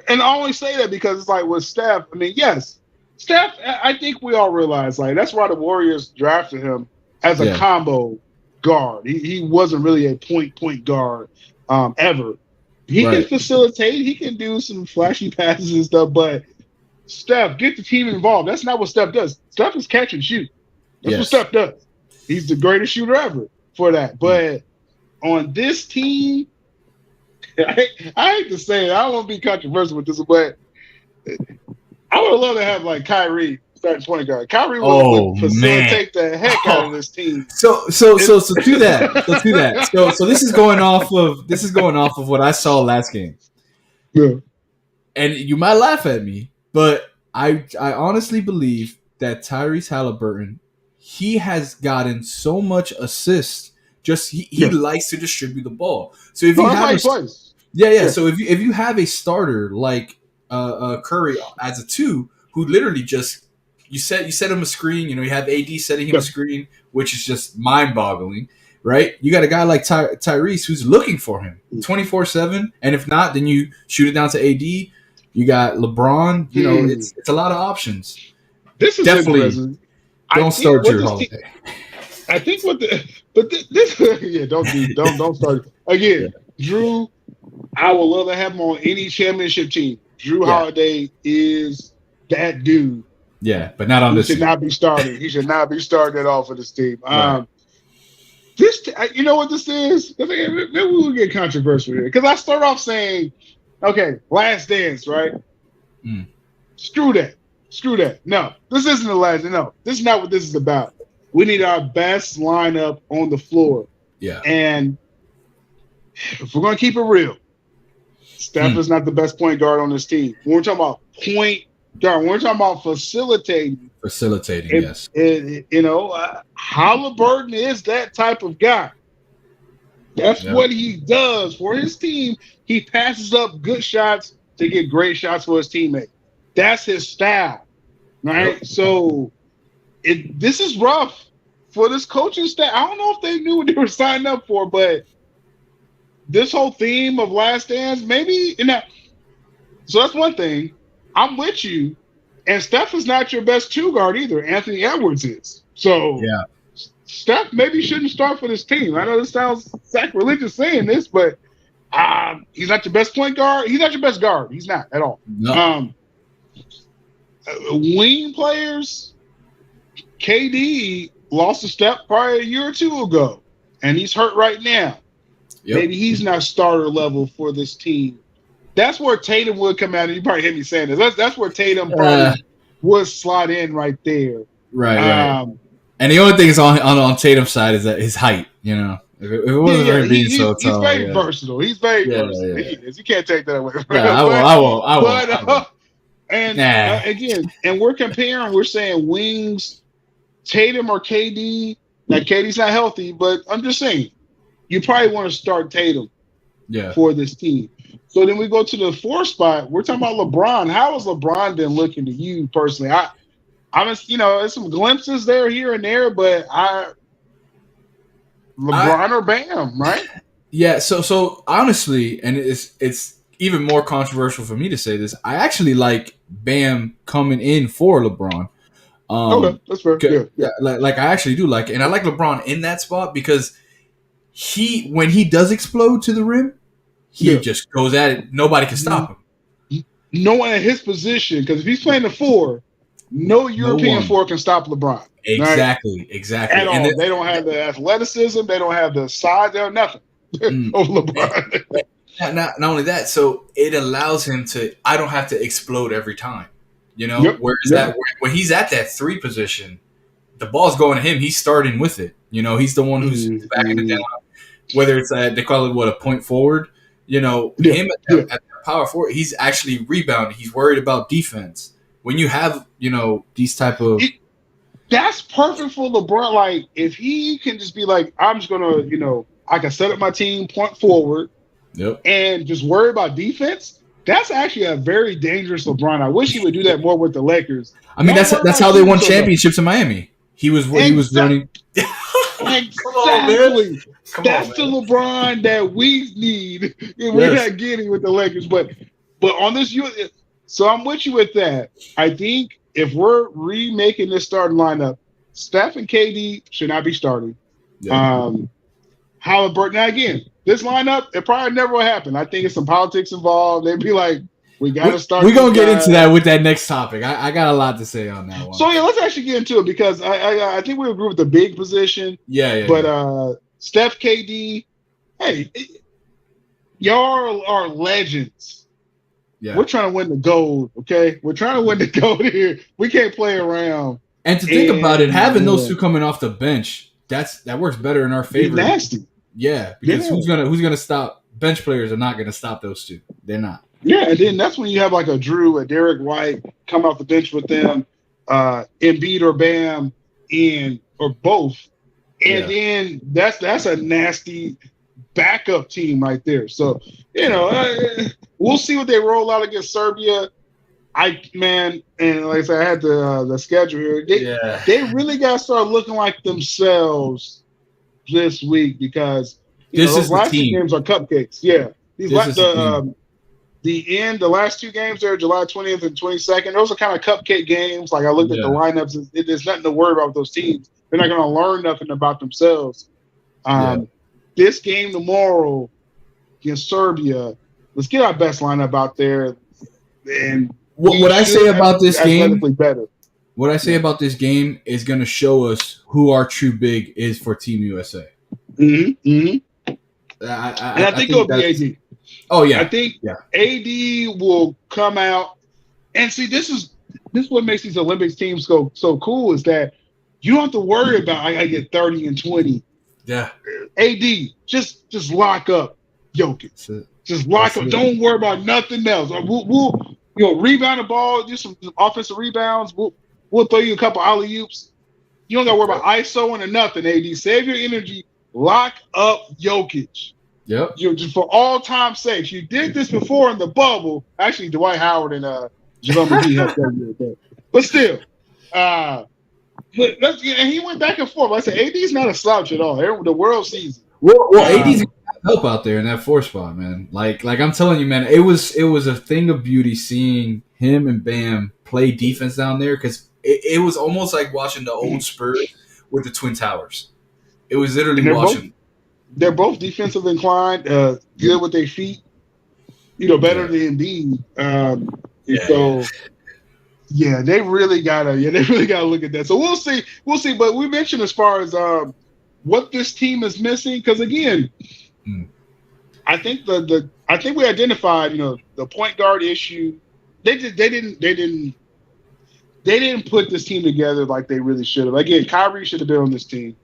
S3: and I only say that because it's like with Steph. I mean, yes, Steph. I think we all realize like that's why the Warriors drafted him as a combo guard. He wasn't really a point guard ever. He can facilitate. He can do some flashy passes and stuff, but Steph, get the team involved. That's not what Steph does. Steph is catch and shoot. That's what Steph does. He's the greatest shooter ever for that. But on this team, I hate to say it. I don't want to be controversial with this, but I would love to have like Kyrie starting point guard. Kyrie would facilitate the heck out of this team.
S2: So do that. So this is going off of what I saw last game.
S3: Yeah.
S2: And you might laugh at me, but I honestly believe that Tyrese Halliburton, he has gotten so much assists. Just he likes to distribute the ball. So if you have so if you have a starter like Curry as a 2 who literally just you set him a screen, you have AD setting him a screen, which is just mind-boggling, right? You got a guy like Tyrese who's looking for him 24/7, and if not, then you shoot it down to AD. You got LeBron. It's a lot of options.
S3: This is
S2: definitely don't start your holiday.
S3: I think this don't start again. Drew, I would love to have him on any championship team. Drew Holiday is that dude.
S2: Yeah, but not on this team.
S3: He should not be starting. He should not be starting at all for this team.
S2: Right.
S3: You know what this is? Maybe we'll get controversial here because I start off saying, okay, Last Dance, right? Screw that. No, this isn't the last. No, this is not what this is about. We need our best lineup on the floor. Yeah. And if we're going to keep it real, Steph is not the best point guard on this team. When we're talking about point guard, we're talking about facilitating.
S2: Yes.
S3: Halliburton is that type of guy. That's what he does for his team. He passes up good shots to get great shots for his teammate. That's his style, right? Yep. So this is rough for this coaching staff. I don't know if they knew what they were signing up for, but this whole theme of Last Dance, maybe so that's one thing. I'm with you. And Steph is not your best 2 guard either. Anthony Edwards is. So Steph maybe shouldn't start for this team. I know this sounds sacrilegious saying this, but he's not your best point guard. He's not your best guard. He's not at all. No. Wing players, KD lost a step probably a year or 2 ago, and he's hurt right now. Yep. Maybe he's not starter level for this team. That's where Tatum would come out, and you probably hear me saying this. That's where Tatum probably would slot in right there.
S2: Right. And the only thing is on Tatum's side is that his height. If it wasn't very being so tall,
S3: he's very versatile. He's very versatile. He is. You can't take that away.
S2: I won't.
S3: Again, and we're comparing. We're saying wings, Tatum or KD. Now KD's not healthy, but I'm just saying you probably want to start Tatum for this team. So then we go to the 4 spot. We're talking about LeBron. How has LeBron been looking to you personally? There's some glimpses there here and there, but LeBron or Bam, right?
S2: Yeah. So honestly, and it's even more controversial for me to say this. I actually like Bam coming in for LeBron.
S3: Okay, that's fair.
S2: Yeah. Like I actually do like it, and I like LeBron in that spot because when he does explode to the rim, he just goes at it. Nobody can stop him.
S3: no one at his position, because if he's playing the four, no
S2: No
S3: European
S2: one.
S3: four can stop LeBron. Right?
S2: Exactly.
S3: At
S2: And
S3: all. They don't have the athleticism. They don't have the size. They have nothing over LeBron.
S2: not only that, so it allows him to. I don't have to explode every time.
S3: Yep.
S2: Whereas
S3: Yep.
S2: that when he's at that three position, the ball's going to him. He's starting with it. He's the one who's backing it down. Whether it's they call it a point forward. Him at the power forward, he's actually rebounding. He's worried about defense. When you have these type of
S3: that's perfect for LeBron. Like if he can just be like, I'm just gonna I can set up my team, point forward, and just worry about defense. That's actually a very dangerous LeBron. I wish he would do that more with the Lakers.
S2: I mean, that's how they won championships in Miami. He was running.
S3: Exactly. That's the LeBron that we need. We're not getting with the Lakers, but on this, so I'm with you with that. I think if we're remaking this starting lineup, Steph and KD should not be starting. Halliburton. Now again, this lineup, it probably never will happen. I think it's some politics involved. They'd be like, we got to start.
S2: We're going to get into that with that next topic. I got a lot to say on that one.
S3: So, let's actually get into it because I think we agree with the big position. But Steph, KD, hey, y'all are legends. Yeah. We're trying to win the gold, okay? We're trying to win the gold here. We can't play around.
S2: And to think about it, having those two coming off the bench, that works better in our favor.
S3: It's nasty.
S2: Yeah, because who's gonna stop? Bench players are not going to stop those two. They're not.
S3: Yeah, and then that's when you have like a Drew, a Derek White come off the bench with them, Embiid or Bam, or both, and then that's a nasty backup team right there. So we'll see what they roll out against Serbia. And like I said, I had the schedule here. They really got to start looking like themselves this week because those last two games are cupcakes. Yeah, the last two games there, July 20th and 22nd, those are kind of cupcake games. Like I looked at the lineups, there's nothing to worry about with those teams. They're not going to learn nothing about themselves. This game tomorrow against Serbia, let's get our best lineup out there. And
S2: what I say about this game,
S3: better.
S2: What I say about this game is going to show us who our true big is for Team USA.
S3: I think it'll be AD.
S2: Oh yeah,
S3: I think AD will come out and see. This is what makes these Olympics teams so cool is that you don't have to worry about I gotta get 30 and 20.
S2: Yeah,
S3: AD just lock up Jokic. Just lock up. Don't worry about nothing else. We'll rebound the ball, do some offensive rebounds. We'll throw you a couple alley oops. You don't got to worry about ISOing or nothing. AD, save your energy. Lock up Jokic.
S2: Yep.
S3: Just for all time's sakes. You did this before in the bubble. Actually, Dwight Howard and JaVale McGee helped that year. But still, and he went back and forth. Like I said, AD's not a slouch at all. The world sees it.
S2: Well, AD's help out there in that 4 spot, man. Like I'm telling you, man, it was a thing of beauty seeing him and Bam play defense down there because it was almost like watching the old Spurs with the Twin Towers. It was literally watching.
S3: They're both defensive inclined, good with their feet. Better than Embiid. They really gotta look at that. So we'll see. But we mentioned as far as what this team is missing, because again, I think I think we identified the point guard issue. They didn't put this team together like they really should have. Again, Kyrie should have been on this team.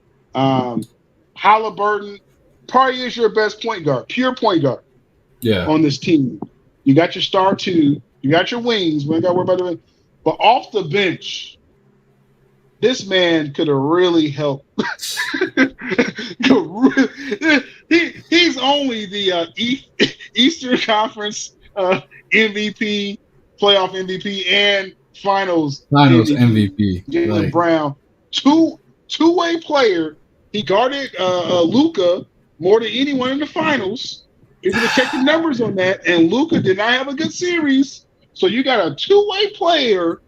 S3: Halliburton probably is your best point guard, pure point guard.
S2: Yeah.
S3: On this team, you got your star 2, you got your wings. We ain't got to worry about the. But off the bench, this man could have really helped. He's only the Eastern Conference MVP, playoff MVP, and Finals
S2: MVP.
S3: Jaylen Brown, two-way player. He guarded Luka more than anyone in the Finals. You're going to check the numbers on that, and Luka did not have a good series. So you got a two-way player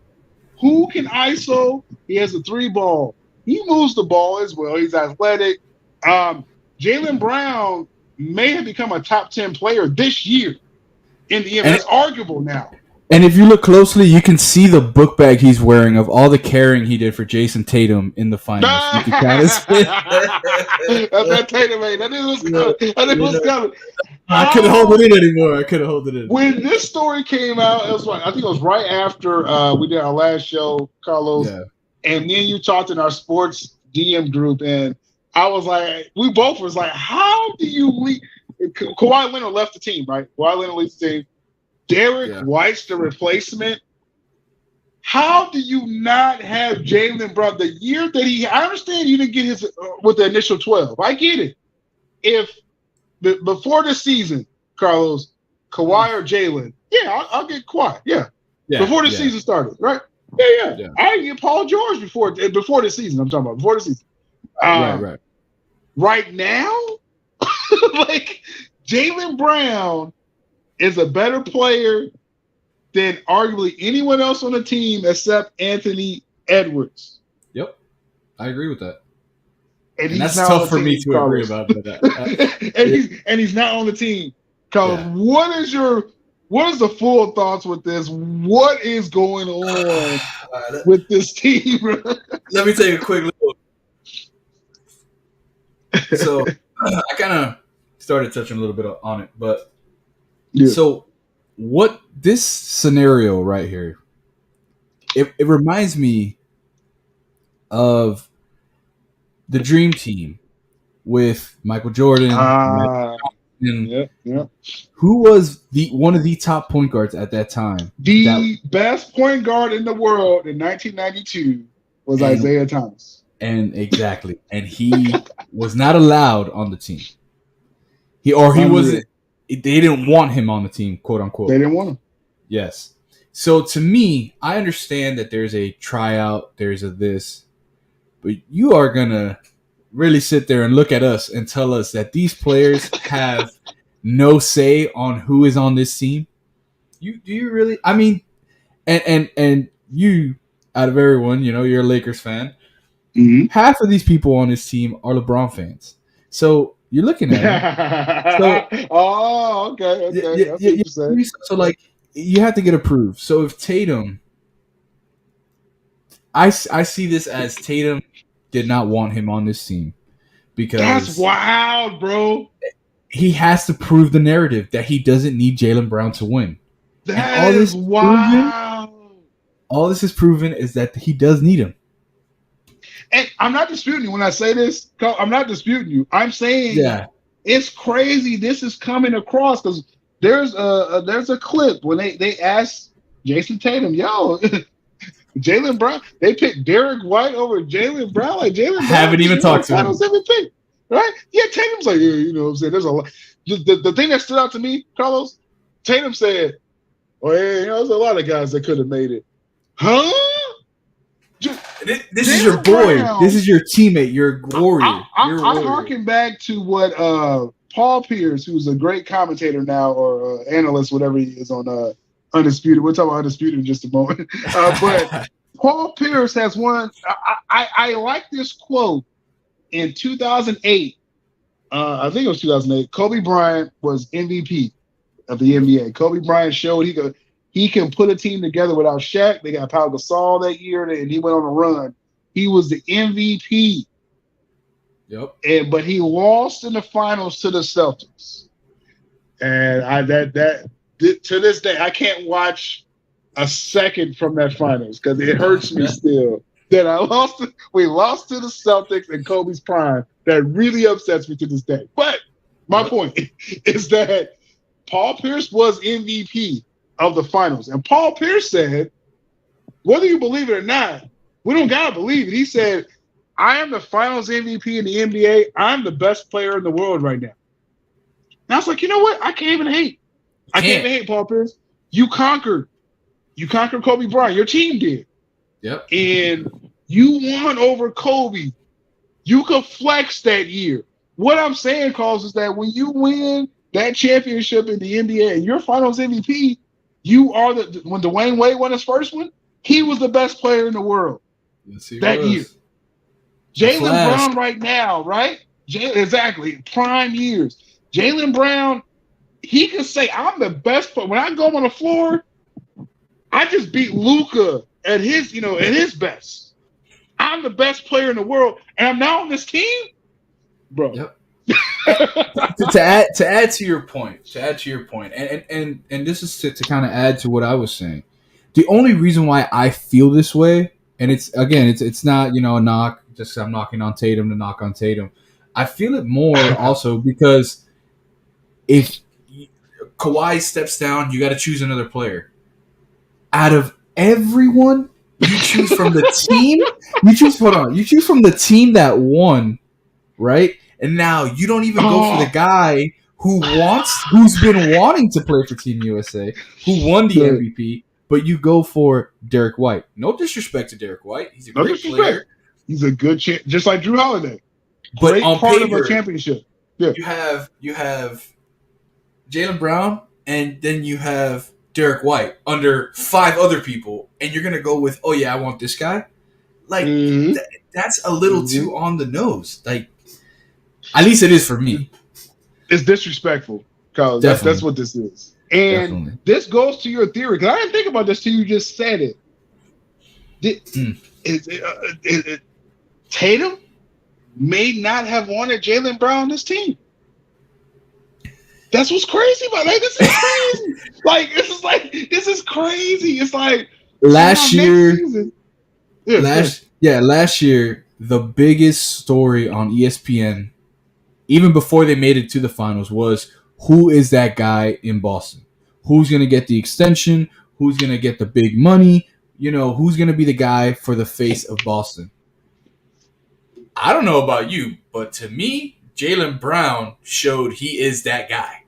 S3: who can ISO. He has a 3-ball. He moves the ball as well. He's athletic. Jaylen Brown may have become a top 10 player this year in the NBA. It's arguable now.
S2: And if you look closely, you can see the book bag he's wearing of all the carrying he did for Jason Tatum in the finals. You can kind of see it.
S3: That's that Tatum, man. That nigga was coming. That nigga was coming.
S2: I couldn't hold it in anymore. I couldn't hold it in.
S3: When this story came out, it was I think it was right after we did our last show, Carlos. Yeah. And then you talked in our sports DM group, and I was like, we both was like, how do you leave? Kawhi Leonard left the team, right? Kawhi Leonard leaves the team. Derek White's the replacement. How do you not have Jaylen Brown the year that I understand you didn't get his with the initial 12. I get it. If before the season, Carlos, Kawhi or Jaylen, I'll get Kawhi. Yeah. Before the season started, right? Yeah. I get Paul George before the season. I'm talking about before the season.
S2: Right.
S3: Right now, like Jaylen Brown is a better player than arguably anyone else on the team except Anthony Edwards.
S2: Yep, I agree with that.
S3: And
S2: that's tough for me to agree about that.
S3: and he's not on the team. Colin, what is the full thoughts with this? What is going on with this team?
S2: Let me take a quick look. So I kind of started touching a little bit on it, but so what this scenario right here, it reminds me of the Dream Team with Michael Jordan. Who was one of the top point guards at that time?
S3: The best point guard in the world in 1992 was Isaiah Thomas.
S2: And exactly. And he was not allowed on the team. He wasn't. They didn't want him on the team, quote unquote.
S3: They didn't want him.
S2: Yes. So to me, I understand that there's a tryout, there's a this, but you are gonna really sit there and look at us and tell us that these players have no say on who is on this team. Do you really? I mean, and you, out of everyone, you're a Lakers fan. Mm-hmm. Half of these people on this team are LeBron fans. So you're looking at it.
S3: Okay.
S2: So like you have to get approved. So if Tatum, I see this as Tatum did not want him on this team because
S3: that's wild, bro.
S2: He has to prove the narrative that he doesn't need Jaylen Brown to win.
S3: That is wild.
S2: All this is proven is that he does need him.
S3: And I'm not disputing you when I say this. I'm not disputing you. I'm saying it's crazy. This is coming across because there's a clip when they asked Jason Tatum, Jaylen Brown. They picked Derek White over Jaylen Brown. Like Jaylen Brown
S2: haven't even talked to him.
S3: MVP, right? Yeah, Tatum's like, what I'm saying. There's a lot. The thing that stood out to me, Carlos, Tatum said, there's a lot of guys that could have made it. Huh?
S2: This is your boy. Brown. This is your teammate. Your warrior.
S3: I harken back to what Paul Pierce, who's a great commentator now or analyst, whatever he is on Undisputed. We'll talk about Undisputed in just a moment. But Paul Pierce has one. I like this quote in 2008. I think it was 2008. Kobe Bryant was MVP of the NBA. Kobe Bryant showed he can put a team together without Shaq. They got Pau Gasol that year, and he went on a run. He was the MVP.
S2: Yep.
S3: But he lost in the finals to the Celtics. And to this day, I can't watch a second from that finals because it hurts me still that we lost to the Celtics in Kobe's prime. That really upsets me to this day. But my point is that Paul Pierce was MVP of the finals. And Paul Pierce said, whether you believe it or not, we don't got to believe it. He said, I am the finals MVP in the NBA. I'm the best player in the world right now. And I was like, you know what? I can't even hate. I can't even hate Paul Pierce. You conquered Kobe Bryant. Your team did.
S2: Yep.
S3: And you won over Kobe. You could flex that year. What I'm saying, Carlos, is that when you win that championship in the NBA and you're finals MVP, you are when Dwayne Wade won his first one, he was the best player in the world that year. Jaylen Brown right now, right? Exactly. Prime years. Jaylen Brown, he can say, I'm the best player. When I go on the floor, I just beat Luca at his, at his best. I'm the best player in the world, and I'm now on this team, bro.
S2: Yep. to add to your point, and this is to kind of add to what I was saying. The only reason why I feel this way, and it's not a knock, just I'm knocking on Tatum to knock on Tatum. I feel it more also because if Kawhi steps down, you got to choose another player. Out of everyone, you choose from the team. You choose from the team that won, right? And now you don't even go for the guy who's been wanting to play for Team USA, who won the MVP, but you go for Derek White. No disrespect to Derek White. He's a great player.
S3: He's a good just like Drew Holiday. Great
S2: on
S3: part
S2: paper,
S3: of a championship. Yeah.
S2: You have Jaylen Brown, and then you have Derek White under 5 other people, and you're gonna go with, oh yeah, I want this guy. Like that's a little too on the nose. Like, at least it is for me.
S3: It's disrespectful, because that's what this is. And this goes to your theory, because I didn't think about this till you just said it. Tatum may not have wanted Jaylen Brown on this team. That's what's crazy about it. This is crazy. This is crazy. It's like
S2: last year, the biggest story on ESPN, even before they made it to the finals, was who is that guy in Boston? Who's going to get the extension? Who's going to get the big money? Who's going to be the guy for the face of Boston? I don't know about you, but to me, Jaylen Brown showed he is that guy.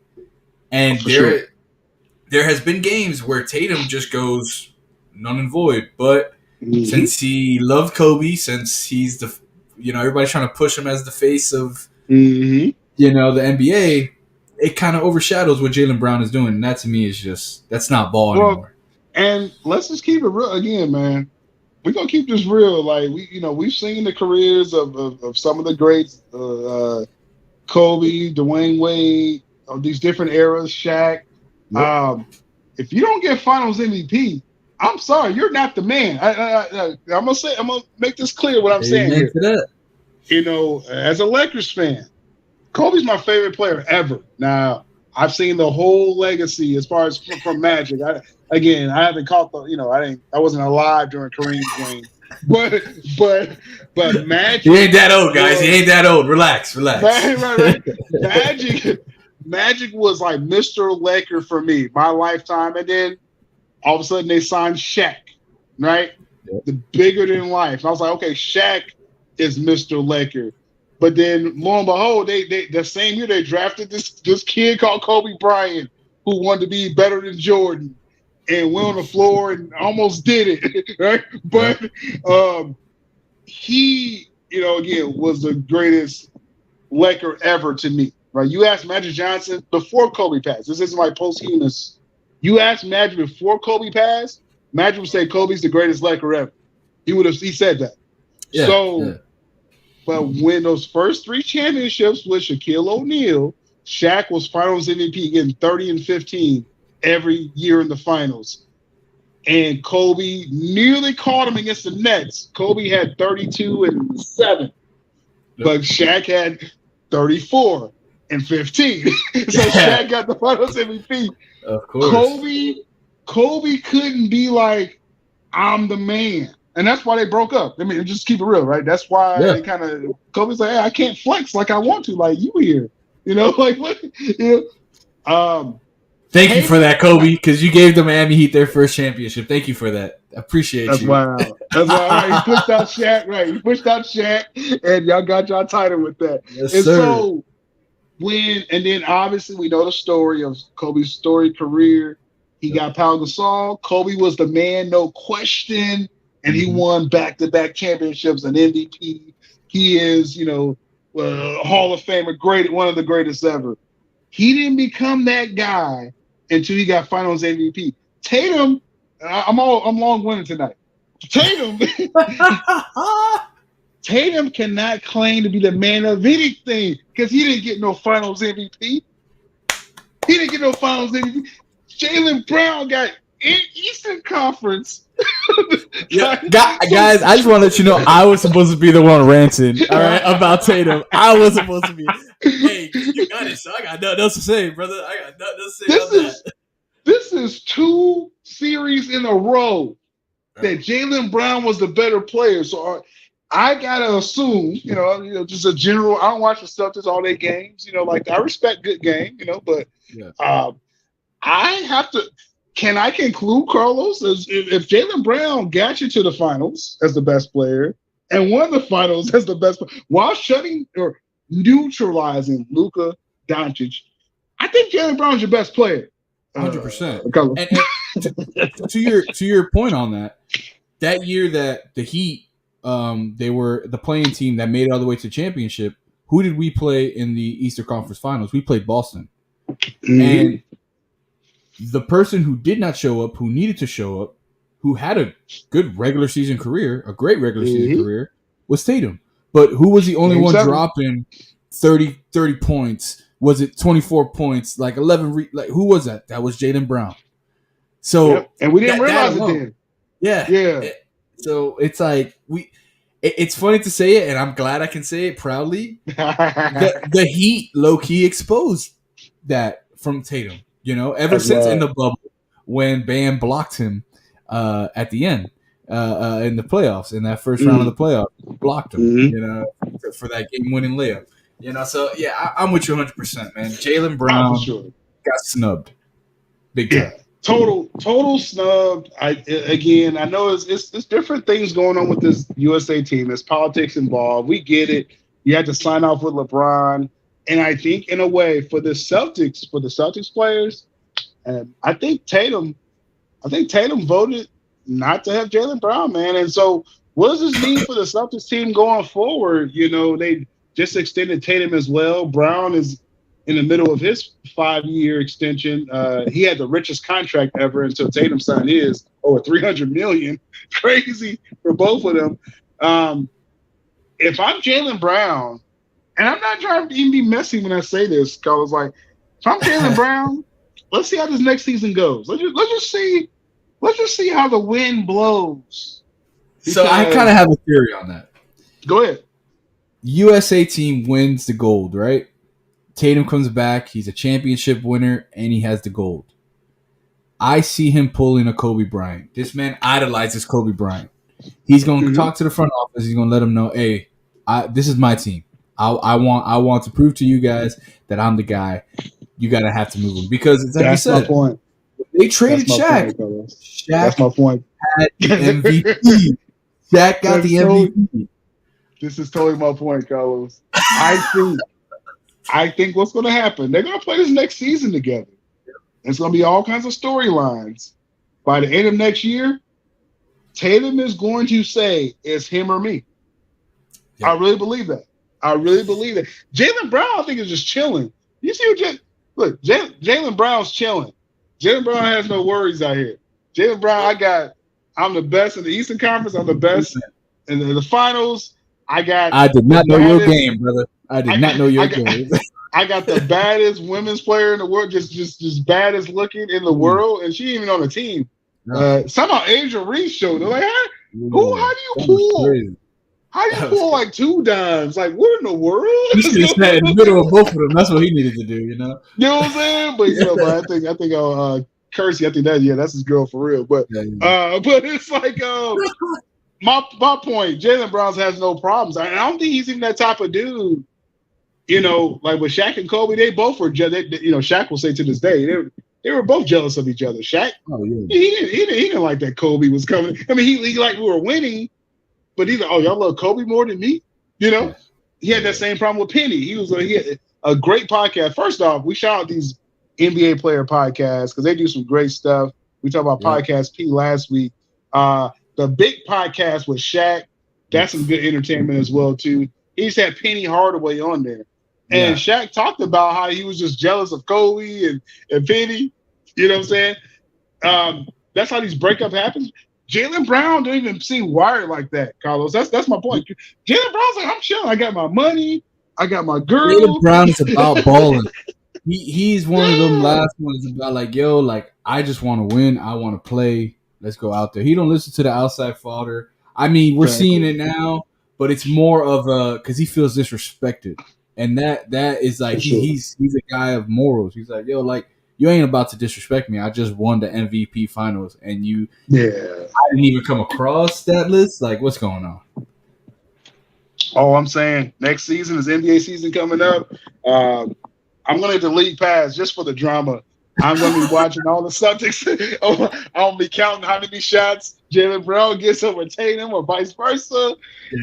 S2: And there has been games where Tatum just goes none and void. But since he loved Kobe, since he's everybody's trying to push him as the face of the NBA, it kind of overshadows what Jaylen Brown is doing. And that to me is that's not ball anymore.
S3: And let's just keep it real again, man. We're gonna keep this real. Like we've seen the careers of some of the greats, Kobe, Dwayne Wade, of these different eras, Shaq. Yep. If you don't get Finals MVP, I'm sorry, you're not the man. I'm gonna make this clear what I'm saying here. As a Lakers fan, Kobe's my favorite player ever. Now, I've seen the whole legacy as far as from Magic. I haven't caught I wasn't alive during Kareem's reign. But Magic.
S2: He ain't that old, guys. He ain't that old. Relax.
S3: Right. Magic was like Mr. Laker for me, my lifetime. And then all of a sudden they signed Shaq, right? Yep. The bigger than life. I was like, okay, Shaq is Mr. Laker. But then, lo and behold, they the same year they drafted this kid called Kobe Bryant, who wanted to be better than Jordan, and went on the floor and almost did it, right? But he, again, was the greatest Laker ever to me, right? You asked Magic Johnson before Kobe passed. This isn't like posthumous. You asked Magic before Kobe passed, Magic would say Kobe's the greatest Laker ever. He said that. Yeah. But when those first 3 championships with Shaquille O'Neal, Shaq was Finals MVP, getting 30 and 15 every year in the finals. And Kobe nearly caught him against the Nets. Kobe had 32 and 7, but Shaq had 34 and 15. So Shaq got the Finals MVP.
S2: Of course.
S3: Kobe couldn't be like, I'm the man. And that's why they broke up. I mean, just keep it real, right? That's why they kind of Kobe's like, hey, I can't flex like I want to, like you here. Like what?
S2: Thank you for that, Kobe, because you gave the Miami Heat their first championship. Thank you for that. I appreciate you.
S3: That's why he pushed out Shaq, right? He pushed out Shaq, and y'all got y'all title with that.
S2: Yes,
S3: and
S2: sir.
S3: So and then obviously we know the story of Kobe's storied career. He got Pau Gasol. Kobe was the man, no question. And he won back-to-back championships and MVP. He is, Hall of Famer, one of the greatest ever. He didn't become that guy until he got Finals MVP. Tatum, I'm long-winded tonight. Tatum cannot claim to be the man of anything because he didn't get no Finals MVP. Jaylen Brown got in Eastern Conference.
S2: Yeah, guys, I just want to let you know I was supposed to be the one ranting, all right, about Tatum. I was supposed to be. Hey, you got it, so I got nothing else to say, brother. I got nothing else to say on that.
S3: This is 2 series in a row that Jaylen Brown was the better player. So I gotta assume, just a general. I don't watch the Celtics all their games. Like I respect good game, but I have to. Can I conclude, Carlos, as if Jaylen Brown got you to the finals as the best player and won the finals as the best player while shutting or neutralizing Luka Doncic, I think Jaylen Brown's your best player.
S2: 100%. And to your point on that year that the Heat, they were the playing team that made it all the way to the championship. Who did we play in the Eastern Conference Finals? We played Boston, and the person who did not show up, who needed to show up, who had a good regular season career, a great regular season career, was Tatum. But who was the only one dropping 30 points? Was it 24 points? Like 11? Who was that? That was Jaylen Brown. So
S3: and we didn't realize it then.
S2: Yeah. So it's like it's funny to say it, and I'm glad I can say it proudly. the Heat low key exposed that from Tatum. Ever since in the bubble when Bam blocked him at the end in the playoffs, in that first round of the playoffs, blocked him, for that game-winning layup. So yeah, I'm with you 100%, man. Jaylen Brown got snubbed, big time.
S3: Total snubbed. I know it's different things going on with this USA team. There's politics involved. We get it. You had to sign off with LeBron. And I think, in a way, for the Celtics players, and I think Tatum voted not to have Jaylen Brown, man. And so, what does this mean for the Celtics team going forward? They just extended Tatum as well. Brown is in the middle of his 5-year extension. He had the richest contract ever until Tatum signed his, over $300 million. Crazy for both of them. If I'm Jaylen Brown. And I'm not trying to even be messy when I say this, because if I'm Jaylen Brown, let's see how this next season goes. Let's just see how the wind blows.
S2: So I kind of have a theory on that.
S3: Go ahead.
S2: USA team wins the gold, right? Tatum comes back, he's a championship winner, and he has the gold. I see him pulling a Kobe Bryant. This man idolizes Kobe Bryant. He's going to talk to the front office. He's going to let them know, hey, this is my team. I want to prove to you guys that I'm the guy. You gotta have to move him because it's like you said.
S3: My point.
S2: They traded Shaq.
S3: Shaq. That's my point.
S2: Had the MVP. Shaq got the MVP.
S3: This is totally my point, Carlos. I think what's going to happen? They're going to play this next season together. It's going to be all kinds of storylines. By the end of next year, Tatum is going to say it's him or me. Yeah. I really believe that. Jaylen Brown, I think, is just chilling. You see what Jaylen Brown's chilling. Jaylen Brown has no worries out here. Jaylen Brown, I'm the best in the Eastern Conference. I'm the best in the finals. I
S2: did not know your game, brother. I did not know your game.
S3: I got the baddest women's player in the world, just baddest looking in the world, and she ain't even on the team. No. Somehow Angel Reese showed up. Like, how do you pull? How do you pull like 2 dimes? Like, what in the world?
S2: He should have sat in the middle of both of them. That's what he needed to do, You know
S3: what I'm saying? But but I think Kersey, I think that's his girl for real. But but it's like my point. Jaylen Brown has no problems. I don't think he's even that type of dude. Like with Shaq and Kobe, they both were. Shaq will say to this day they were both jealous of each other. Shaq, he didn't like that Kobe was coming. I mean, he liked we were winning. But he's like, oh, y'all love Kobe more than me? He had that same problem with Penny. He had a great podcast. First off, we shout out these NBA player podcasts because they do some great stuff. We talked about Podcast P last week. The big podcast with Shaq, that's some good entertainment as well, too. He's had Penny Hardaway on there. And Shaq talked about how he was just jealous of Kobe and Penny. You know what I'm saying? That's how these breakups happen. Jaylen Brown don't even seem wired like that, Carlos. That's my point. Jaylen Brown's like, I'm chilling. I got my money. I got my girl.
S2: Jaylen Brown is about balling. He's one of them last ones about like, yo, like I just want to win. I want to play. Let's go out there. He don't listen to the outside fodder. I mean, we're seeing it now, but it's more of a because he feels disrespected, and that is like he's a guy of morals. He's like, yo, like you ain't about to disrespect me. I just won the MVP finals, and I didn't even come across that list. Like, what's going on?
S3: Oh, I'm saying next season is NBA season coming up. I'm going to delete pass just for the drama. I'm going to be watching all the Celtics. I'll be counting how many shots Jaylen Brown gets over Tatum or vice versa.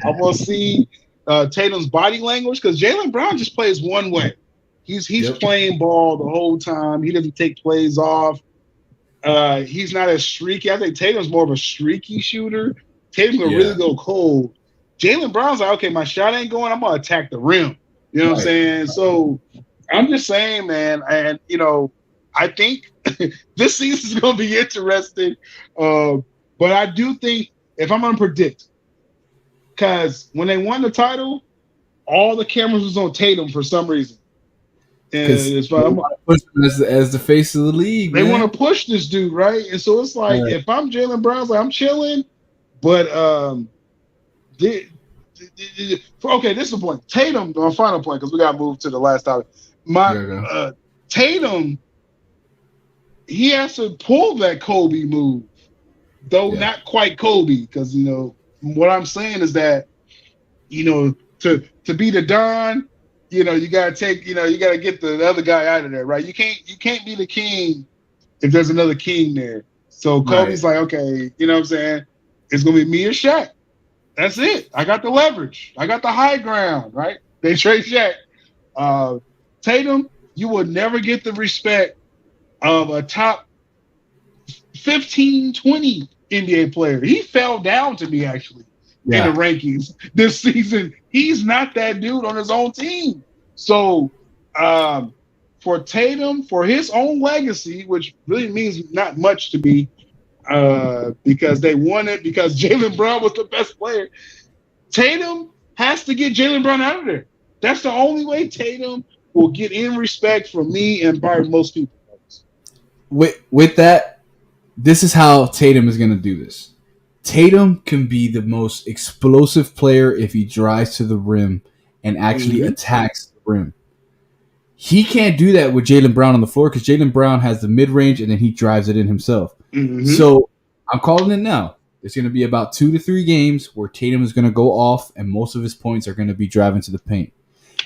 S3: I'm going to see Tatum's body language because Jaylen Brown just plays one way. He's playing ball the whole time. He doesn't take plays off. He's not as streaky. I think Tatum's more of a streaky shooter. Tatum's going to really go cold. Jaylen Brown's like, okay, my shot ain't going. I'm going to attack the rim. You know what I'm saying? So I'm just saying, man, and, you know, I think this season is going to be interesting. But I do think, if I'm going to predict, because when they won the title, all the cameras was on Tatum for some reason. And it's like, I'm
S2: push him as the face of the league.
S3: They want to push this dude, right? And so it's like, if I'm Jaylen Brown, like, I'm chilling, but okay, this is the point. Tatum, our final point, because we got to move to the last topic. Tatum, he has to pull that Kobe move, though not quite Kobe, because, you know, what I'm saying is that, you know, to be the Don, you know, you got to get the other guy out of there, right? You can't be the king if there's another king there. So Kobe's like, okay, you know what I'm saying? It's going to be me or Shaq. That's it. I got the leverage. I got the high ground, right? They trade Shaq. Tatum, you will never get the respect of a top 15, 20 NBA player. He fell down to me, actually, in the rankings this season. He's not that dude on his own team. So for Tatum, for his own legacy, which really means not much to me, because they won it because Jaylen Brown was the best player. Tatum has to get Jaylen Brown out of there. That's the only way Tatum will get in respect from me and by most people.
S2: With that, this is how Tatum is going to do this. Tatum can be the most explosive player if he drives to the rim and actually attacks the rim. He can't do that with Jaylen Brown on the floor because Jaylen Brown has the mid-range and then he drives it in himself. So I'm calling it now. It's going to be about 2 to 3 games where Tatum is going to go off and most of his points are going to be driving to the paint.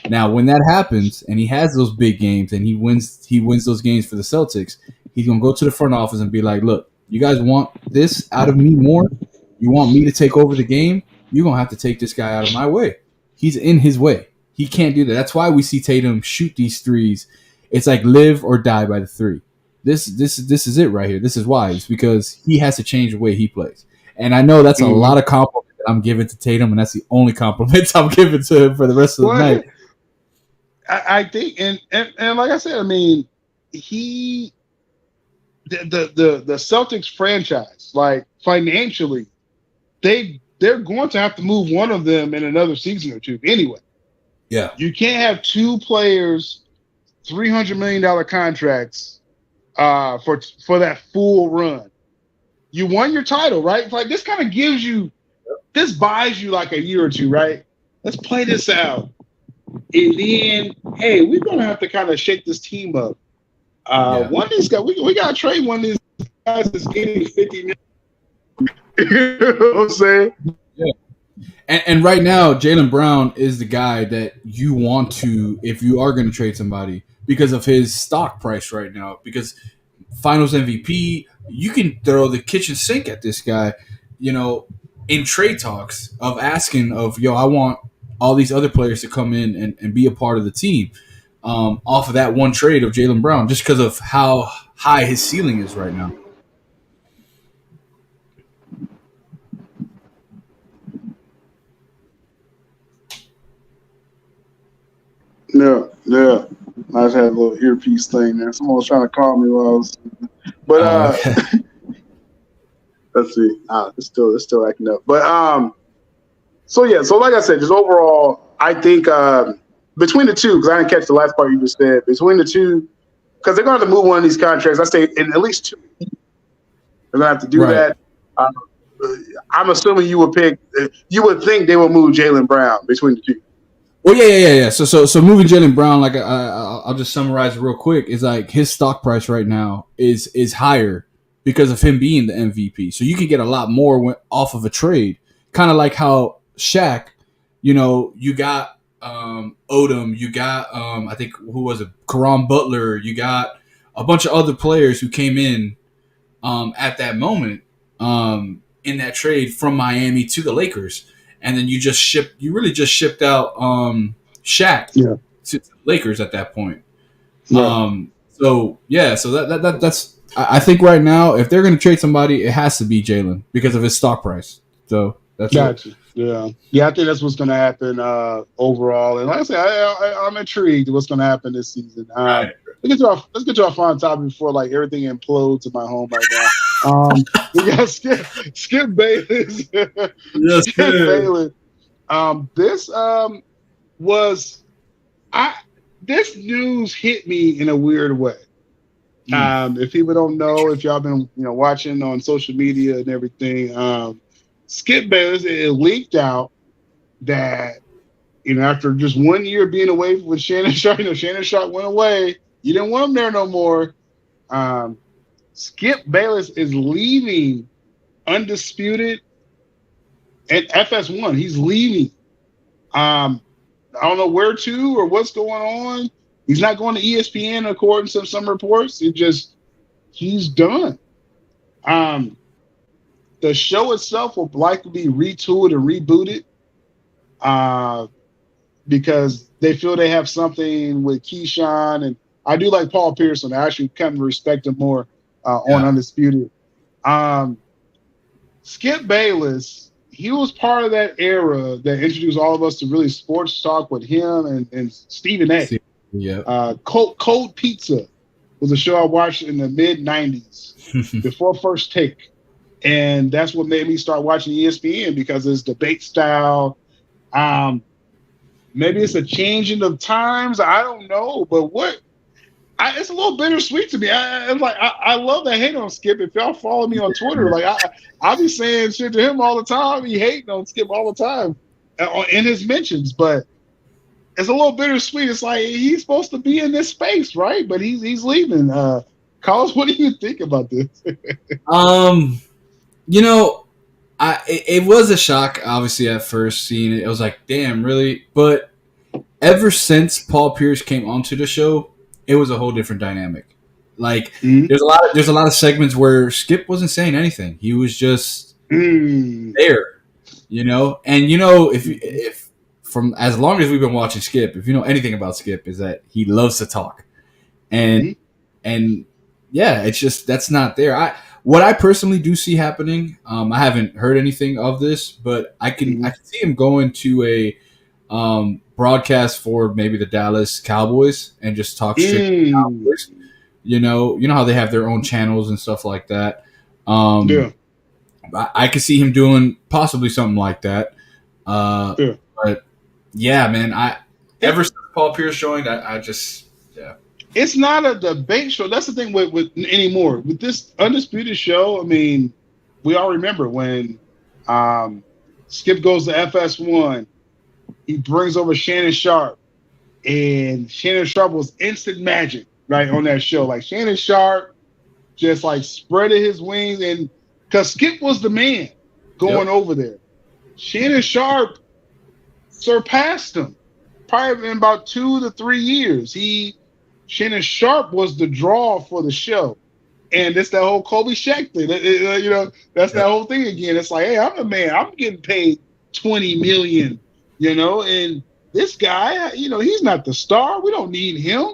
S2: Now, when that happens and he has those big games and he wins those games for the Celtics, he's going to go to the front office and be like, look, you guys want this out of me more? You want me to take over the game? You're going to have to take this guy out of my way. He's in his way. He can't do that. That's why we see Tatum shoot these threes. It's like live or die by the three. This is it right here. This is why. It's because he has to change the way he plays. And I know that's a lot of compliment that I'm giving to Tatum, and that's the only compliments I'm giving to him for the rest of the night.
S3: I think, and like I said, I mean, the Celtics franchise, like financially, they're going to have to move one of them in another season or two anyway.
S2: Yeah,
S3: you can't have 2 players, $300 million contracts for that full run. You won your title, right? Like this kind of this buys you like a year or two, right? Let's play this out. And then, hey, we're gonna have to kind of shake this team up. One of these guys, we gotta trade one of these guys that's getting $50 million. You know what I'm saying?
S2: Yeah. And right now, Jaylen Brown is the guy that you want to, if you are going to trade somebody, because of his stock price right now. Because Finals MVP, you can throw the kitchen sink at this guy, you know, in trade talks of asking of, I want all these other players to come in and be a part of the team off of that one trade of Jaylen Brown, just because of how high his ceiling is right now.
S3: Yeah. I just had a little earpiece thing there. Someone was trying to call me while I was, but let's see. It's still acting up. But so like I said, just overall, I think between the two, because I didn't catch the last part you just said. Between the two, because they're going to have to move one of these contracts. I say in at least 2 years, they're going to have to do
S2: Right.
S3: that. I'm assuming you would pick. You would think they will move Jaylen Brown between the two.
S2: Well, yeah. So moving Jaylen Brown, like I'll just summarize it real quick, is like his stock price right now is higher because of him being the MVP. So you can get a lot more off of a trade, kind of like how Shaq, you got Odom, you got I think who was it, Karan Butler, you got a bunch of other players who came in at that moment in that trade from Miami to the Lakers. And then you really just shipped out Shaq to the Lakers at that point.
S3: Yeah.
S2: So that's I think right now if they're going to trade somebody, it has to be Jaylen because of his stock price. So that's
S3: Gotcha. Yeah. I think that's what's going to happen overall. And like I said, I'm intrigued what's going to happen this season.
S2: Right.
S3: Let's get to our fun topic before like everything implodes in my home right now. We got Skip Bayless.
S2: Yes,
S3: Skip Bayless. This news hit me in a weird way. If people don't know, if y'all been watching on social media and everything, Skip Bayless, it leaked out that after just 1 year being away with Shannon Sharp, Shannon Sharp went away. You didn't want him there no more. Skip Bayless is leaving Undisputed at FS1. He's leaving. I don't know where to or what's going on. He's not going to ESPN according to some reports. He's done. The show itself will likely be retooled and rebooted because they feel they have something with Keyshawn, and I do like Paul Pearson. I actually come to respect him more on Undisputed. Skip Bayless, he was part of that era that introduced all of us to really sports talk with him and Stephen A.
S2: Yeah.
S3: Cold Pizza was a show I watched in the mid-'90s before First Take. And that's what made me start watching ESPN because it's debate style. Maybe it's a changing of times. I don't know. But it's a little bittersweet to me. I love to hate on Skip. If y'all follow me on Twitter, I'll be saying shit to him all the time. He hating on Skip all the time in his mentions. But it's a little bittersweet. It's like he's supposed to be in this space, right? But he's leaving. Carlos, what do you think about this?
S2: It was a shock, obviously, at first seeing it. It was like, damn, really? But ever since Paul Pierce came onto the show, it was a whole different dynamic. Like, there's a lot of segments where Skip wasn't saying anything. He was just there, And if from as long as we've been watching Skip, if you know anything about Skip, is that he loves to talk, and yeah, it's just that's not there. What I personally do see happening, I haven't heard anything of this, but I can see him going to a broadcast for maybe the Dallas Cowboys and just talk shit to the Cowboys. You know how they have their own channels and stuff like that. I could see him doing possibly something like that. But yeah, man, ever since Paul Pierce joined, I just.
S3: It's not a debate show. That's the thing with anymore. With this Undisputed show, I mean, we all remember when Skip goes to FS1, he brings over Shannon Sharp, and Shannon Sharp was instant magic, right, on that show. Like, Shannon Sharp just, like, spreaded his wings, and because Skip was the man going over there. Shannon Sharp surpassed him probably in about 2 to 3 years. Shannon Sharp was the draw for the show. And it's that whole Kobe Shaq thing. That's that whole thing again. It's like, hey, I'm the man. I'm getting paid $20 million, and this guy, he's not the star. We don't need him,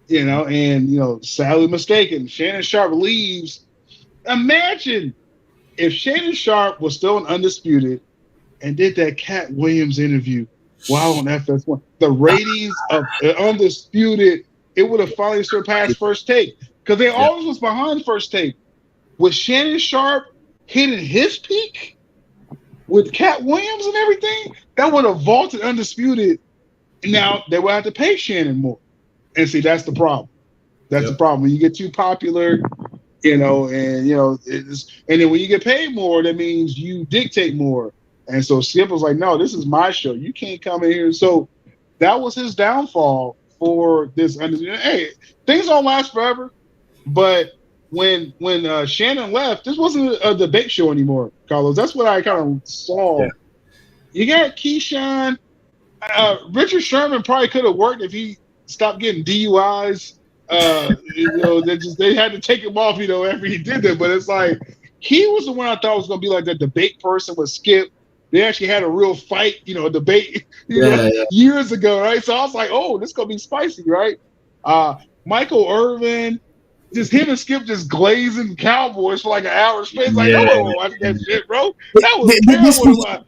S3: and, sadly mistaken, Shannon Sharp leaves. Imagine if Shannon Sharp was still an Undisputed and did that Cat Williams interview while on FS1. The ratings of Undisputed, it would have finally surpassed First Take because they always was behind First Take. With Shannon Sharp hitting his peak with Cat Williams and everything, that would have vaulted Undisputed. Now they would have to pay Shannon more. And see, that's the problem. That's the problem. When you get too popular, and and then when you get paid more, that means you dictate more. And so Skip was like, "No, this is my show. You can't come in here." So that was his downfall for this. Hey, things don't last forever, but when Shannon left, this wasn't a debate show anymore, Carlos. That's what I kind of saw.
S2: Yeah.
S3: You got Keyshawn. Richard Sherman probably could have worked if he stopped getting DUIs. They had to take him off, after he did that. But it's like he was the one I thought was going to be like that debate person with Skip. They actually had a real fight, a debate, years ago, right? So I was like, oh, this is going to be spicy, right? Michael Irvin, just him and Skip just glazing Cowboys for like an hour straight. Like, no one watch that shit, bro. That was terrible.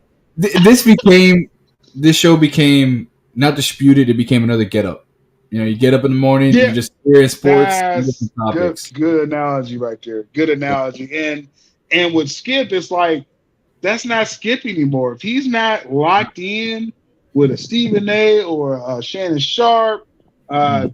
S2: This show became not disputed. It became another get up. You get up in the morning, you just hear sports.
S3: That's good analogy right there. Good analogy. And with Skip, it's like that's not Skip anymore. If he's not locked in with a Stephen A. or a Shannon Sharp, Keyshawn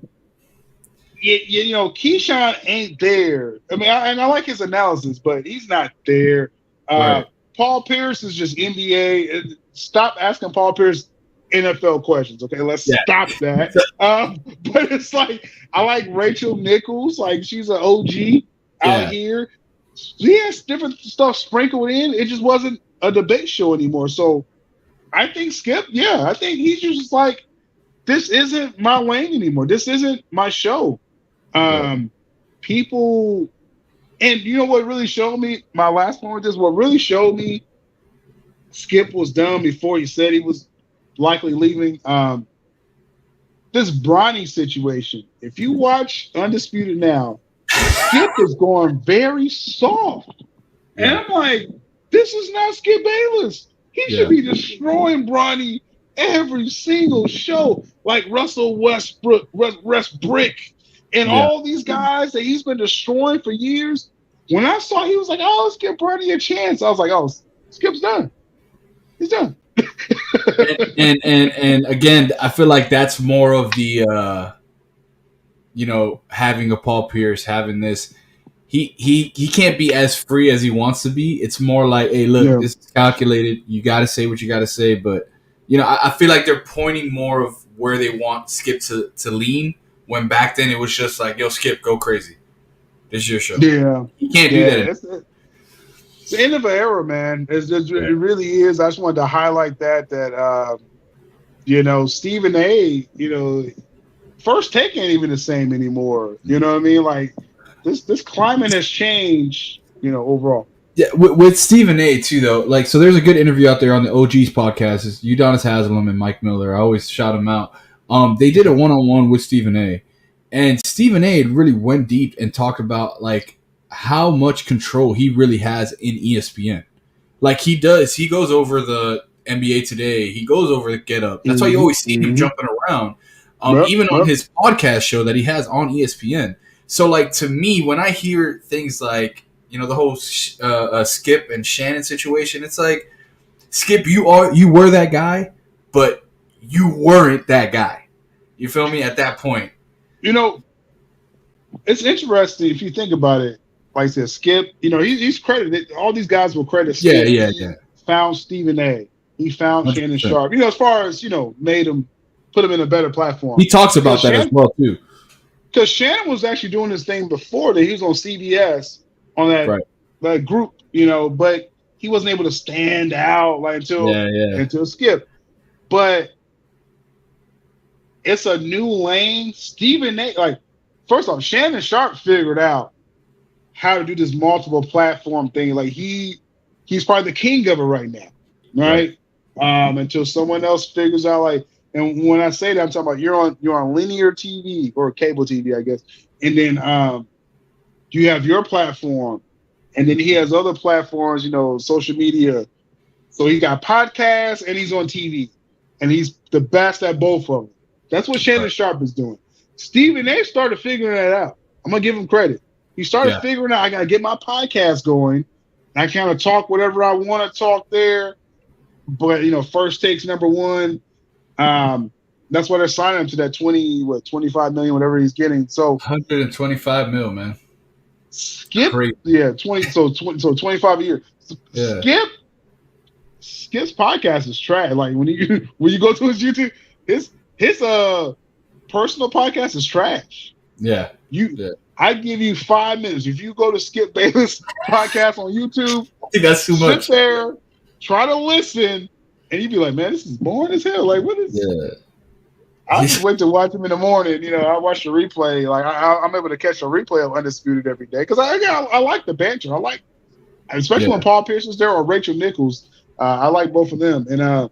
S3: ain't there. I mean, I like his analysis, but he's not there.
S2: Right.
S3: Paul Pierce is just NBA. Stop asking Paul Pierce NFL questions. Okay, let's stop that. But it's like I like Rachel Nichols. Like she's an OG out here. She has different stuff sprinkled in. It just wasn't a debate show anymore. So I think Skip, I think he's just like, this isn't my lane anymore. This isn't my show. People, and you know what really showed me, my last point with this, what really showed me Skip was done before he said he was likely leaving, this Bronny situation. If you watch Undisputed Now, Skip is going very soft. And I'm like, this is not Skip Bayless. He should be destroying Bronny every single show, like Russell Westbrook, and all these guys that he's been destroying for years. When I saw he was like, oh, let's give Bronny a chance, I was like, oh, Skip's done. He's done.
S2: and again, I feel like that's more of the having a Paul Pierce, having this. He can't be as free as he wants to be. It's more like, hey, look, this is calculated. You got to say what you got to say. But I feel like they're pointing more of where they want Skip to lean. When back then it was just like, yo, Skip, go crazy. This is your show.
S3: Yeah,
S2: you can't do that.
S3: It's the end of an era, man. It really is. I just wanted to highlight that Stephen A. First Take ain't even the same anymore. You know what I mean? Like this climate has changed. Overall.
S2: Yeah, with Stephen A. too, though. Like, so there's a good interview out there on the OG's podcast. It's Udonis Haslem and Mike Miller. I always shout them out. They did a one-on-one with Stephen A. And Stephen A. really went deep and talked about like how much control he really has in ESPN. Like he does. He goes over the NBA Today. He goes over the Get Up. That's why you always see him jumping around. Even on his podcast show that he has on ESPN. So like to me, when I hear things like, the whole Skip and Shannon situation, it's like, Skip, you were that guy, but you weren't that guy. You feel me? At that point.
S3: It's interesting if you think about it. Like I said, Skip, he's credited. All these guys will credit Skip.
S2: Yeah.
S3: Found Stephen A. He found 100%. Shannon Sharp. As far as, made him, put him in a better platform.
S2: He talks about that as well, too.
S3: Because Shannon was actually doing this thing before that. He was on CBS on that group, but he wasn't able to stand out until Skip. But it's a new lane. Stephen A. Like, first off, Shannon Sharp figured out how to do this multiple platform thing. Like he's probably the king of it right now, right? Until someone else figures out. Like, and when I say that, I'm talking about you're on linear TV or cable TV, I guess, and then you have your platform, and then he has other platforms, social media. So he got podcasts and he's on TV, and he's the best at both of them. That's what Shannon Sharp is doing. Stephen A. started figuring that out. I'm gonna give him credit. He started figuring out I gotta get my podcast going. I kind of talk whatever I want to talk there, but First Take's number one. That's why they're signing him to that 25 million, whatever he's getting. So
S2: 125 mil, man.
S3: Skip,
S2: Crazy.
S3: yeah, 25 a year.
S2: Yeah.
S3: Skip's podcast is trash. Like when you go to his YouTube, his personal podcast is trash.
S2: Yeah.
S3: I give you 5 minutes. If you go to Skip Bayless podcast on YouTube,
S2: that's too much.
S3: Sit there, try to listen, and you'd be like, man, this is boring as hell. Like, what is?
S2: Yeah.
S3: I just wait to watch him in the morning. You know, I watch the replay. Like, I'm able to catch a replay of Undisputed every day because I like the banter. I like, especially when Paul Pierce is there or Rachel Nichols. I like both of them. And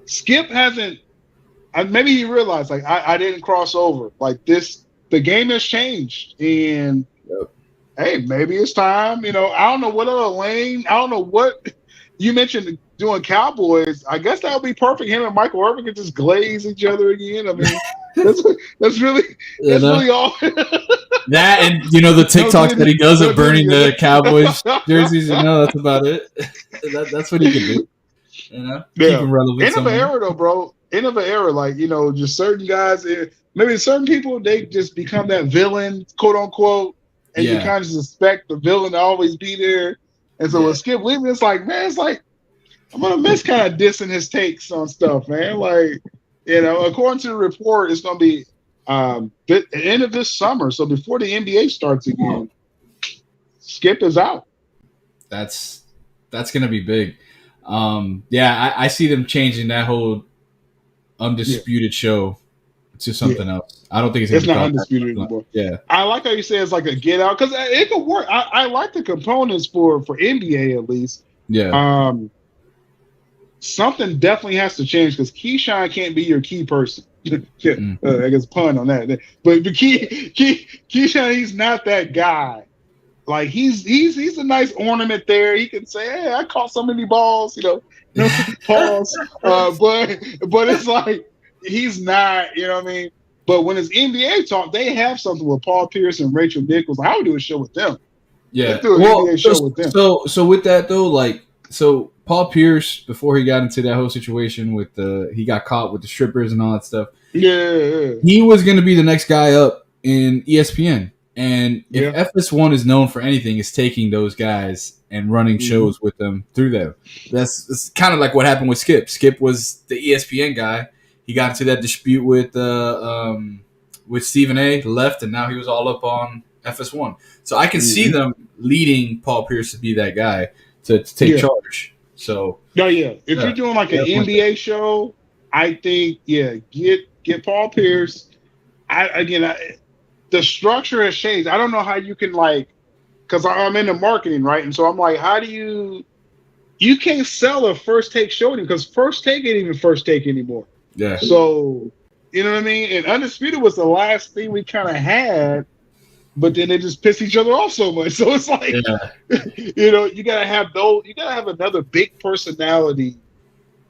S3: Skip hasn't. Maybe he realized like I didn't cross over. Like this, the game has changed, and hey, maybe it's time. You know, I don't know what other lane. I don't know what you mentioned doing Cowboys. I guess that would be perfect. Him and Michael Irvin could just glaze each other again. I mean, that's really all.
S2: That and the TikTok that he does of burning the Cowboys jerseys. That's about it. That's what he can do. Keep him relevant.
S3: End of an era, though, bro. End of an era. Like just certain guys. Maybe certain people they just become that villain, quote unquote, and you kind of expect the villain to always be there. And so with Skip leaving, it's like, man, I'm gonna miss kind of dissing his takes on stuff, man. Like, according to the report, it's gonna be the end of this summer. So before the NBA starts again, Skip is out.
S2: That's gonna be big. I see them changing that whole Undisputed show to something else. I don't think it's
S3: not Undisputed anymore.
S2: Yeah,
S3: I like how you say it's like a get out because it could work. I like the components for NBA at least.
S2: Yeah.
S3: Something definitely has to change because Keyshawn can't be your key person. I guess pun on that. But Keyshawn, he's not that guy. Like he's a nice ornament there. He can say, "Hey, I caught so many balls," pause. But it's like he's not. You know what I mean? But when it's NBA talk, they have something with Paul Pierce and Rachel Nichols. I would do a show with them.
S2: Yeah,
S3: let's do an NBA show with them.
S2: So with that though, Paul Pierce, before he got into that whole situation with he got caught with the strippers and all that stuff.
S3: Yeah.
S2: He was going to be the next guy up in ESPN. And if FS1 is known for anything, it's taking those guys and running shows with them through them. That's kind of like what happened with Skip. Skip was the ESPN guy. He got into that dispute with Stephen A. left, and now he was all up on FS1. So I can see them leading Paul Pierce to be that guy to take charge. So
S3: if you're doing like an NBA show, I think get Paul Pierce. The structure has changed. I don't know how you can because I'm into marketing, right? And so I'm like, how do you can't sell a first take show because first take ain't even first take anymore.
S2: Yeah.
S3: So you know what I mean? And Undisputed was the last thing we kind of had, but then they just piss each other off so much. So it's like, you gotta have those. You gotta have another big personality,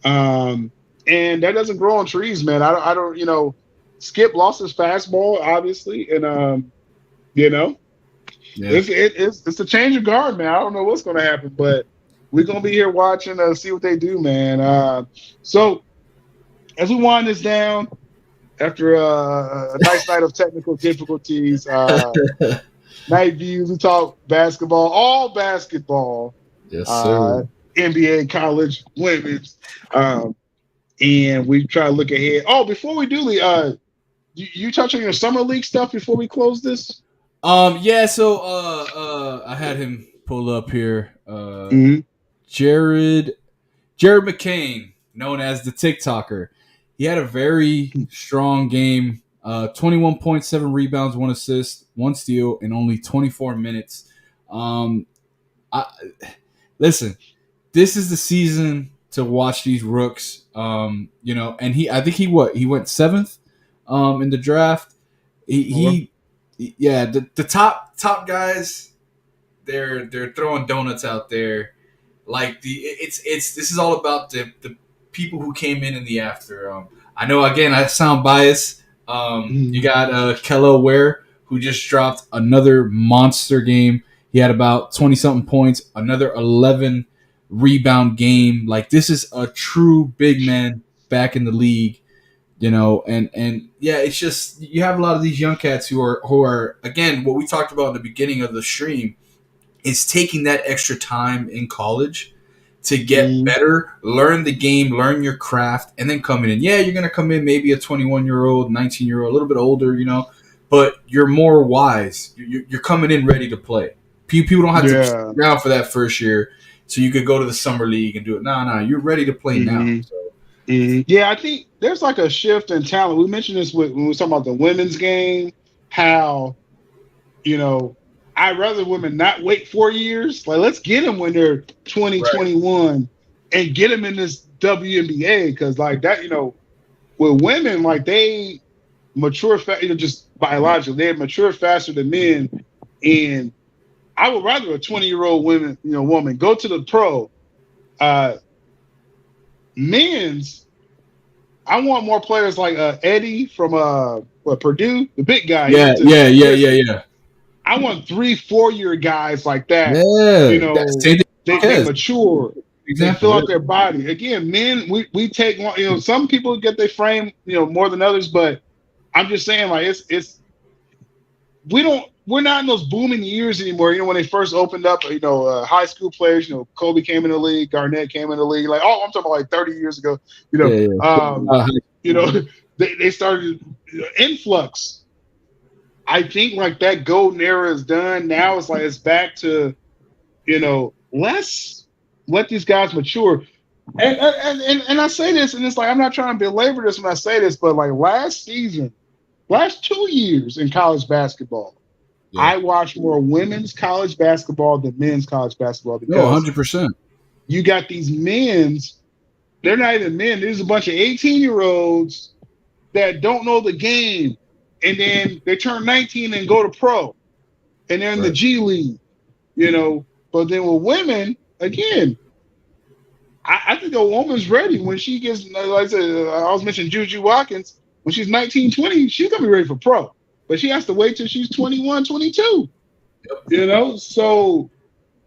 S3: and that doesn't grow on trees, man. I don't. Skip lost his fastball, obviously, and it's a change of guard, man. I don't know what's going to happen, but we're going to be here watching, see what they do, man. So as we wind this down, after a nice night of technical difficulties, night views, we talk basketball, all basketball.
S2: Yes, sir.
S3: NBA, college, women's, and we try to look ahead. Oh, before we do, you touch on your summer league stuff before we close this?
S2: So I had him pull up here. Jared McCain, known as the TikToker. He had a very strong game. 21.7 rebounds, 1 assist, 1 steal in only 24 minutes. Listen, this is the season to watch these rooks. And I think he went 7th in the draft. The top guys, they're throwing donuts out there. Like this is all about the people who came in the after. I know again I sound biased. You got Kello Ware, who just dropped another monster game. He had about 20-something points, another 11 rebound game. Like this is a true big man back in the league. and yeah, it's just you have a lot of these young cats who are again what we talked about in the beginning of the stream is taking that extra time in college to get
S3: Mm,
S2: better, learn the game, learn your craft, and then coming in. Yeah, you're gonna come in maybe a 21-year-old, 19-year-old, a little bit older, but you're more wise. You're coming in ready to play. People don't have to stick
S3: yeah.
S2: around for that first year, so you could go to the summer league and do it. No, you're ready to play now.
S3: Hmm.
S2: So
S3: Yeah, I think there's like a shift in talent. We mentioned this when we were talking about the women's game, how, you know, I'd rather women not wait 4 years. Like, let's get them when they're 20,
S2: right,
S3: 21 and get them in this WNBA. Because, like, that, with women, like, they mature, just biologically, they mature faster than men. And I would rather a 20-year-old woman go to the pro. Uh, men's, I want more players like Eddie from Purdue, the big guy. He
S2: yeah,
S3: went to
S2: yeah, yeah, yeah,
S3: Pistons.
S2: yeah,
S3: I want 3, 4 year guys like that.
S2: yeah. That same thing.
S3: They
S2: Marquez,
S3: mature. They
S2: example.
S3: fill
S2: Yeah.
S3: out their body. Again, men, we take one. Some people get their frame, more than others. But I'm just saying, like we're not in those booming years anymore. When they first opened up, high school players. Kobe came in the league, Garnett came in the league. Like, I'm talking about like 30 years ago.
S2: Yeah, yeah.
S3: You know, they started influx. I think like that golden era is done. Now it's like it's back to, let's let these guys mature. And I say this, and it's like I'm not trying to belabor this when I say this, but like last 2 years in college basketball,
S2: Yeah.
S3: I watched more women's college basketball than men's college basketball
S2: No,
S3: because
S2: 100%.
S3: you got these men's, they're not even men. There's a bunch of 18-year-olds that don't know the game. And then they turn 19 and go to pro. And they're in the
S2: Right.
S3: G League, But then with women, again, I think a woman's ready when she gets, like I said, I was mentioning Juju Watkins. When she's 19, 20, she's going to be ready for pro. But she has to wait till she's 21, 22. So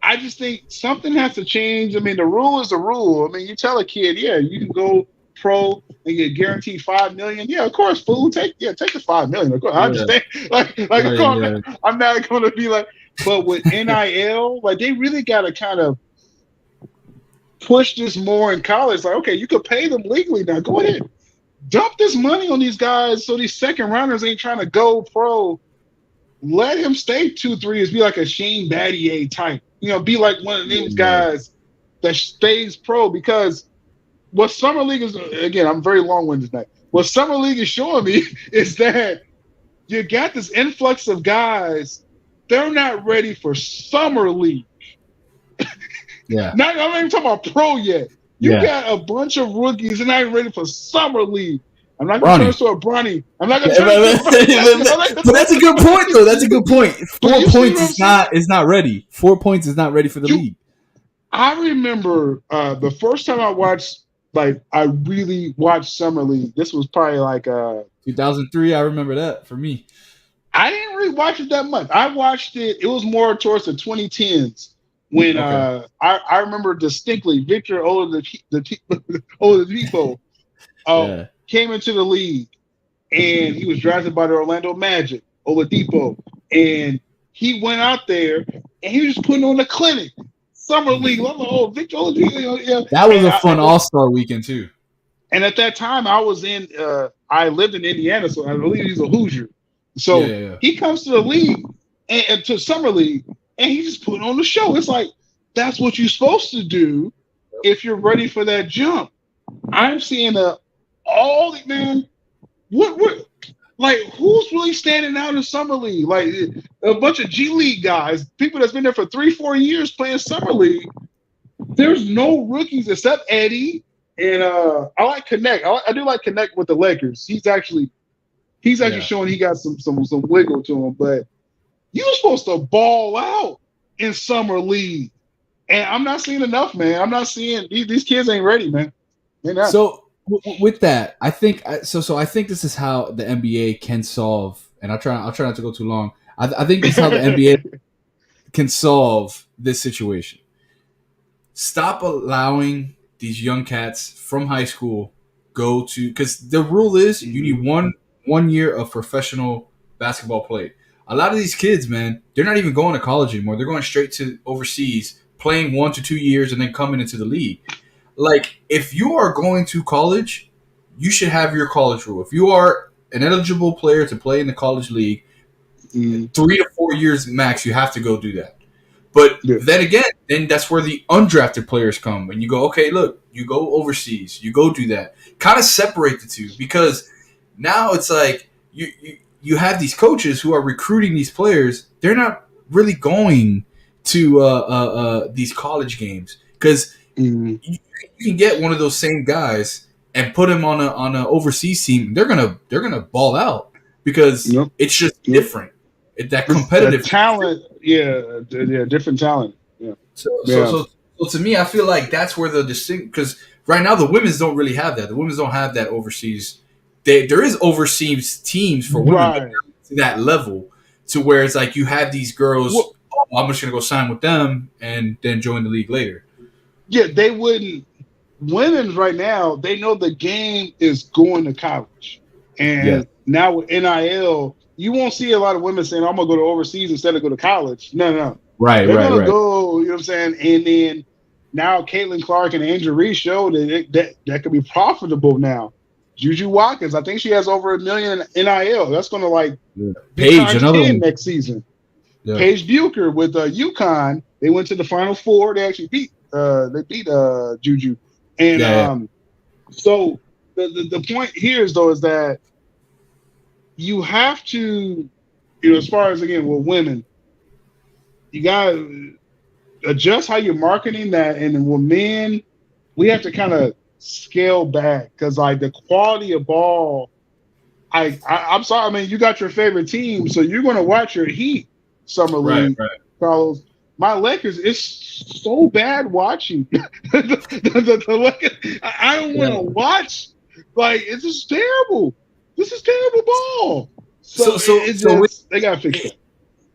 S3: I just think something has to change. I mean, the rule is the rule. I mean, you tell a kid, yeah, you can go pro and get guaranteed $5 million. Yeah, of course, fool. Take the $5 million. Of course, I understand. I'm not going to be like. But with NIL, like they really got to kind of push this more in college. Like, okay, you could pay them legally now. Go ahead, dump this money on these guys so these second rounders ain't trying to go pro. Let him stay 2-3 years. Be like a Shane Battier type. Be like one of these guys that stays pro because what Summer League is, again, I'm very long-winded tonight. What Summer League is showing me is that you got this influx of guys. They're not ready for Summer League.
S2: Yeah.
S3: I'm not even talking about pro yet. You got a bunch of rookies. They're not even ready for Summer League. I'm not going to turn this to a Bronny. I'm not going to turn this to a Bronny.
S2: But that's a good point, though. That's a good point. 4 points is not ready. 4 points is not ready for the league.
S3: I remember the first time I watched, like, I really watched Summer League. This was probably like
S2: 2003. I remember that for me.
S3: I didn't really watch it that much. I watched it. It was more towards the 2010s when I remember distinctly Victor Oladipo came into the league, and he was drafted by the Orlando Magic. Oladipo, and he went out there and he was just putting on a clinic. Summer League. I'm like, Victor Oladipo. Yeah.
S2: That was a fun All-Star weekend too.
S3: And at that time, I lived in Indiana, so I believe he's a Hoosier. So he comes to the league and to Summer League, and he's just putting on the show. It's like that's what you're supposed to do if you're ready for that jump. I'm seeing man. What like who's really standing out in Summer League? Like a bunch of G League guys, people that's been there for 3-4 years playing Summer League. There's no rookies except Eddie. And I like Connect. I do like Connect with the Lakers. He's actually showing he got some wiggle to him. But you're supposed to ball out in Summer League, and I'm not seeing enough, man. I'm not seeing these kids ain't ready, man.
S2: So with that, I think so. I think this is how the NBA can solve. And I'll try not to go too long. I think this is how the NBA can solve this situation. Stop allowing these young cats from high school go to, because the rule is you need one year of professional basketball play. A lot of these kids, man, they're not even going to college anymore. They're going straight to overseas, playing 1 to 2 years, and then coming into the league. Like, if you are going to college, you should have your college rule. If you are an eligible player to play in the college league, 3 to 4 years max, you have to go do that. But then again, then that's where the undrafted players come, and you go, okay, look, you go overseas, you go do that. Kind of separate the two, because now it's like you have these coaches who are recruiting these players. They're not really going to these college games, because you can get one of those same guys and put him on a overseas team. They're gonna ball out, because it's just different. That competitive
S3: talent, different talent. Yeah.
S2: So to me, I feel like that's where the distinct, because right now the women's don't really have that. The women's don't have that overseas. There is overseas teams for women, but to that level, to where it's like you have these girls. Well, I'm just gonna go sign with them and then join the league later.
S3: Yeah, they wouldn't. Women's right now, they know the game is going to college, and now with NIL. You won't see a lot of women saying, I'm going to go to overseas instead of go to college. No.
S2: Right,
S3: They're going to go, you know what I'm saying? And then now Caitlin Clark and Angel Reese showed that could be profitable now. Juju Watkins, I think she has over $1 million NIL. That's going to
S2: Paige, another one
S3: next season. Yeah. Paige Bucher with UConn. They went to the Final Four. They actually beat Juju. And so the point here is that you have to, as far as, again, with women, you got to adjust how you're marketing that. And with men, we have to kind of scale back, because, like, the quality of ball, I'm sorry. I mean, you got your favorite team, so you're going to watch your Heat Summer League, Carlos. My Lakers, it's so bad watching. the Lakers, I don't want to watch. Like, it's just terrible. This is terrible ball. So they gotta fix that.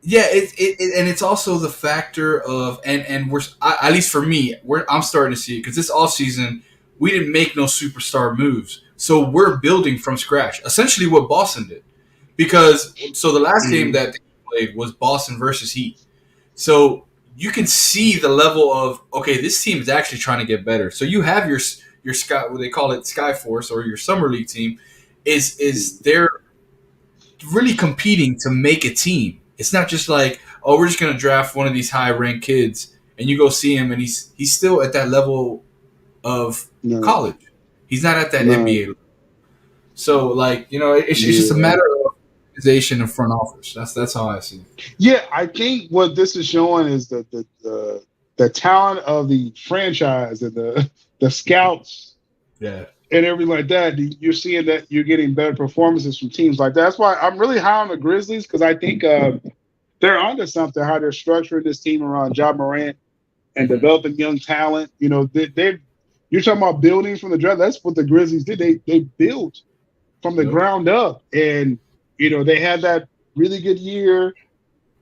S2: Yeah, and it's also the factor of and we're at least for me, I'm starting to see it, because this off season we didn't make no superstar moves, so we're building from scratch. Essentially, what Boston did, because the last game that they played was Boston versus Heat, so you can see the level of, okay, this team is actually trying to get better. So you have your Sky, what they call it, Sky Force, or your summer league team. Is they're really competing to make a team. It's not just like, oh, we're just going to draft one of these high-ranked kids, and you go see him, and he's still at that level of college. He's not at that NBA level. So, like, it's just a matter of organization and front office. That's how I see it.
S3: Yeah, I think what this is showing is that the talent of the franchise and the scouts.
S2: Yeah.
S3: And everything like that, you're seeing that you're getting better performances from teams like that. That's why I'm really high on the Grizzlies, because I think they're onto something, how they're structuring this team around Ja Morant and developing young talent. You're talking about building from the draft. That's what the Grizzlies did. They built from the ground up. And, they had that really good year.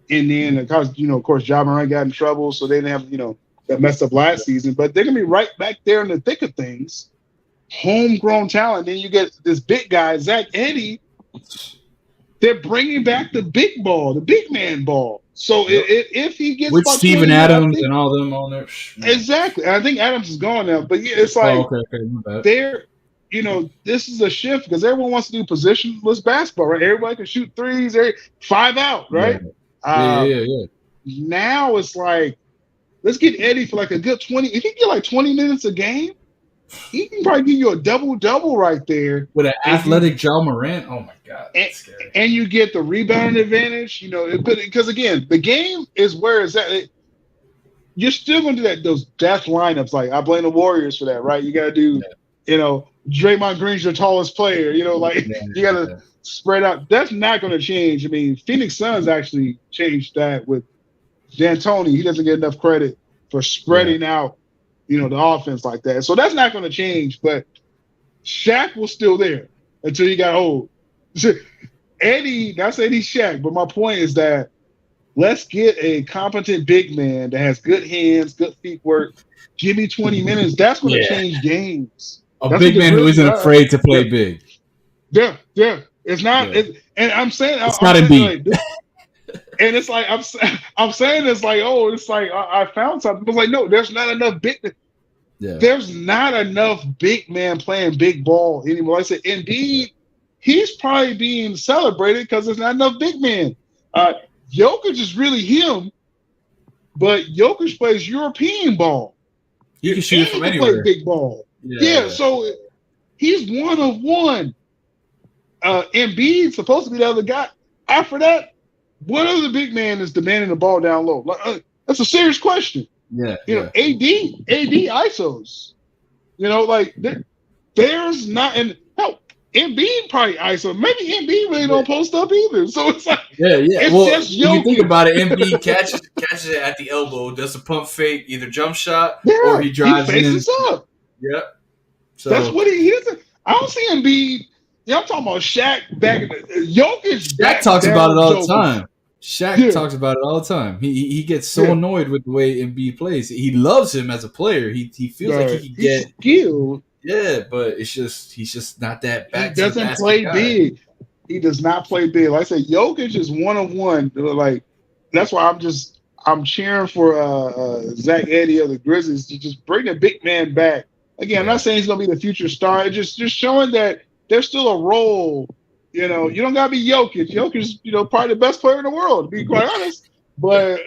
S3: And then, of course, Ja Morant got in trouble, so they didn't have, that messed up last season. But they're going to be right back there in the thick of things. Homegrown talent. Then you get this big guy, Zach Edey. They're bringing back the big ball, the big man ball. So if he gets
S2: with Steven Adams and all them on there,
S3: exactly. And I think Adams is gone now, but yeah, it's like they're, this is a shift, because everyone wants to do positionless basketball, right? Everybody can shoot threes, 5 out, right?
S2: Yeah.
S3: Now it's like, let's get Edey for like a good 20. If he get like 20 minutes a game, he can probably give you a double-double right there.
S2: With an athletic Ja Morant. Oh, my God.
S3: That's scary. And you get the rebounding advantage. Because, again, the game is where it's at. You're still going to do those death lineups. Like, I blame the Warriors for that, right? You got to do, Draymond Green's your tallest player. You got to spread out. That's not going to change. I mean, Phoenix Suns actually changed that with D'Antoni. He doesn't get enough credit for spreading out the offense like that. So that's not going to change, but Shaq was still there until he got old. Edey, not saying he's Shaq, but my point is that let's get a competent big man that has good hands, good feet work. Give me 20 minutes. That's going to change games.
S2: A
S3: That's what
S2: big
S3: the
S2: man who
S3: Grizzlies
S2: isn't
S3: are.
S2: afraid to play big.
S3: Yeah. It's not.
S2: Yeah.
S3: And I'm saying,
S2: It's
S3: I'm
S2: not
S3: saying
S2: Embiid.
S3: like, and it's like I'm saying it's like, oh, it's like I found something. But like, no, there's not enough big.
S2: Yeah.
S3: There's not enough big man playing big ball anymore. Like I said, Embiid, he's probably being celebrated because there's not enough big men. Jokic is really him, but Jokic plays European ball.
S2: He
S3: And
S2: can shoot it
S3: he
S2: from
S3: can play
S2: anywhere.
S3: big ball. Yeah,
S2: Yeah.
S3: so he's one of one. Embiid's supposed to be the other guy. After that, what other big man is demanding the ball down low? Like, that's a serious question.
S2: Yeah.
S3: You know, AD ISOs. You know, like there's not, and hell, Embiid probably ISO. Maybe Embiid really don't post up either. So it's like
S2: Yeah.
S3: it's
S2: Well,
S3: just
S2: if you think
S3: Jokic.
S2: about it, Embiid catches it at the elbow, does a pump fake, either jump shot or
S3: Yeah,
S2: he
S3: he
S2: drives in.
S3: faces up.
S2: Yep.
S3: That's
S2: So
S3: what he doesn't. I don't see Embiid. You know, I'm talking about Shaq back in the Jokic
S2: Shaq
S3: backs
S2: talks about it
S3: down
S2: all the
S3: Jokic.
S2: time. Shaq
S3: Yeah,
S2: talks about it all the time. He gets so
S3: yeah.
S2: annoyed with the way Embiid plays. He loves him as a player. He feels like he could
S3: He's
S2: get
S3: skilled.
S2: but he's just not that
S3: He
S2: back to the
S3: doesn't
S2: basket
S3: play
S2: guy.
S3: big. He does not play big. Like I said, Jokic is one of one. Like that's why I'm cheering for Zach Edey of the Grizzlies to just bring the big man back. Again, I'm not saying he's gonna be the future star. It's just showing that there's still a role. You know, you don't gotta be Jokic. Jokic is, probably the best player in the world, to be quite honest. But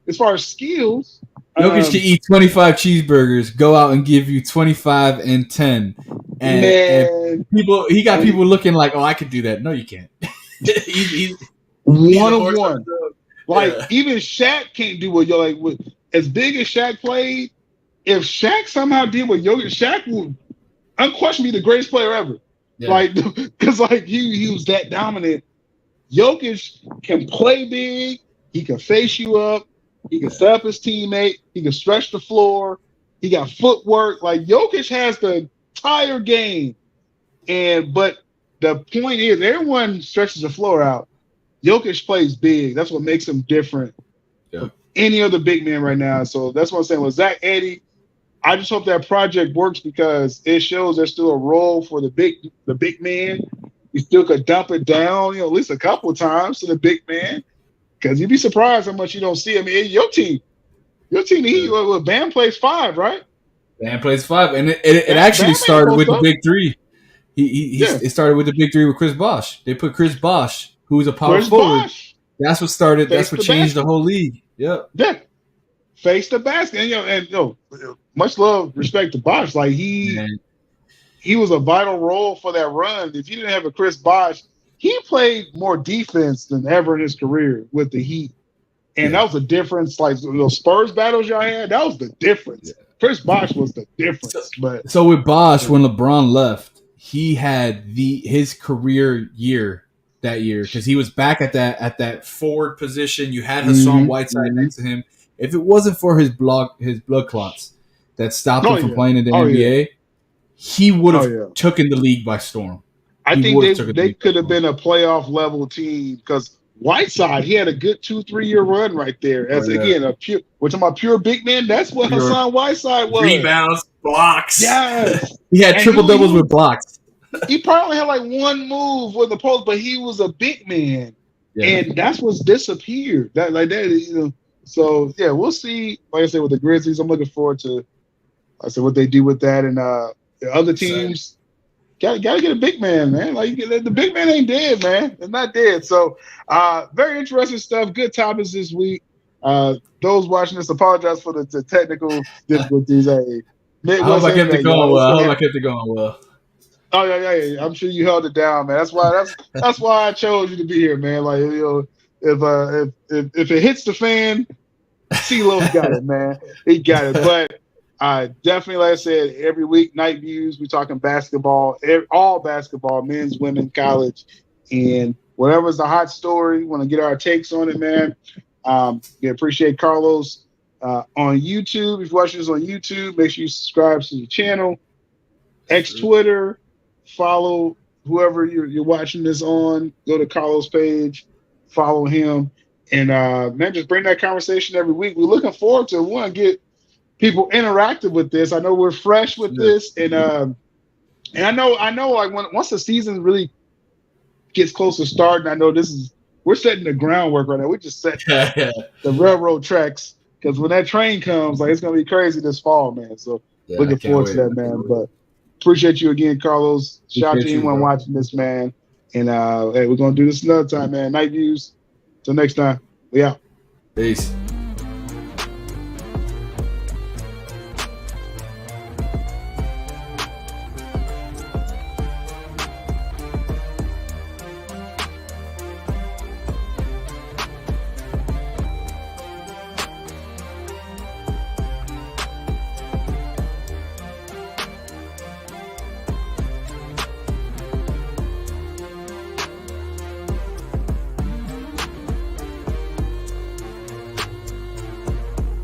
S3: as far as skills,
S2: Jokic can eat 25 cheeseburgers, go out and give you 25 and 10. And he got people looking like, oh, I could do that. No, you can't. he's
S3: one
S2: a
S3: of
S2: horse
S3: one. Like even Shaq can't do what you're like. As big as Shaq played, if Shaq somehow did what Jokic, Shaq would unquestionably be the greatest player ever. Yeah. Like, because like he was that dominant. Jokic can play big. He can face you up. He can set up his teammate. He can stretch the floor. He got footwork. Like Jokic has the entire game. But the point is, everyone stretches the floor out. Jokic plays big. That's what makes him different from any other big man right now. So that's what I'm saying. With Zach Edey, I just hope that project works because it shows there's still a role for the big man. You still could dump it down, at least a couple of times to the big man. Because you'd be surprised how much you don't see. I mean, your team, Bam plays 5, right?
S2: Bam plays 5, and it actually started with the big 3. It started with the big 3 with Chris Bosh. They put Chris Bosh, who's a power forward. That's what started. That's what changed the whole league. Yep.
S3: Yeah. Face the basket, and much love, respect to Bosh. Like he was a vital role for that run. If you didn't have a Chris Bosh, he played more defense than ever in his career with the Heat, and that was the difference. Like the Spurs battles y'all had, that was the difference. Yeah. Chris Bosh was the difference.
S2: So with Bosh, when LeBron left, he had his career year that year because he was back at that forward position. You had Hassan Whiteside next to him. If it wasn't for his blood clots that stopped him from playing in the NBA, he would have taken the league by storm.
S3: I think they could have been a playoff level team because Whiteside, he had a good 2-3 year run right there. As again, we're talking about pure big man. That's what Hassan Whiteside was.
S2: Rebounds, blocks.
S3: Yes.
S2: He had triple doubles with blocks.
S3: He probably had like one move with the post, but he was a big man. Yeah. And that's what's disappeared. So yeah, we'll see. Like I said, with the Grizzlies, I'm looking forward to what they do with that. And the other teams gotta get a big man, man. Like the big man ain't dead, man. It's not dead. So very interesting stuff. Good topics this week. Those watching this, apologize for the technical difficulties.
S2: I hope I kept it going well.
S3: Oh yeah. I'm sure you held it down, man. That's why I chose you to be here, man. Like if it hits the fan, CeeLo's got it, man. He got it. But definitely, like I said, every week, Night Views, we're talking basketball, all basketball, men's, women, college, and whatever's the hot story. Want to get our takes on it, man. We appreciate Carlos on YouTube. If you're watching this on YouTube, make sure you subscribe to the channel. Twitter, follow whoever you're watching this on. Go to Carlos' page, follow him, and man, just bring that conversation every week. We're looking forward to. We want to get people interactive with this. I know we're fresh with this, and And I know, like once the season really gets close to starting, I know we're setting the groundwork right now. We're just setting
S2: Yeah,
S3: the railroad tracks because when that train comes, like it's gonna be crazy this fall, man. So
S2: I
S3: looking
S2: can't
S3: forward to
S2: wait.
S3: that, man. But appreciate you again, Carlos. Shout out to
S2: Appreciate you,
S3: anyone
S2: bro.
S3: watching this, man. And hey, we're gonna do this another time, man. Night views. Till next time. We out.
S2: Peace.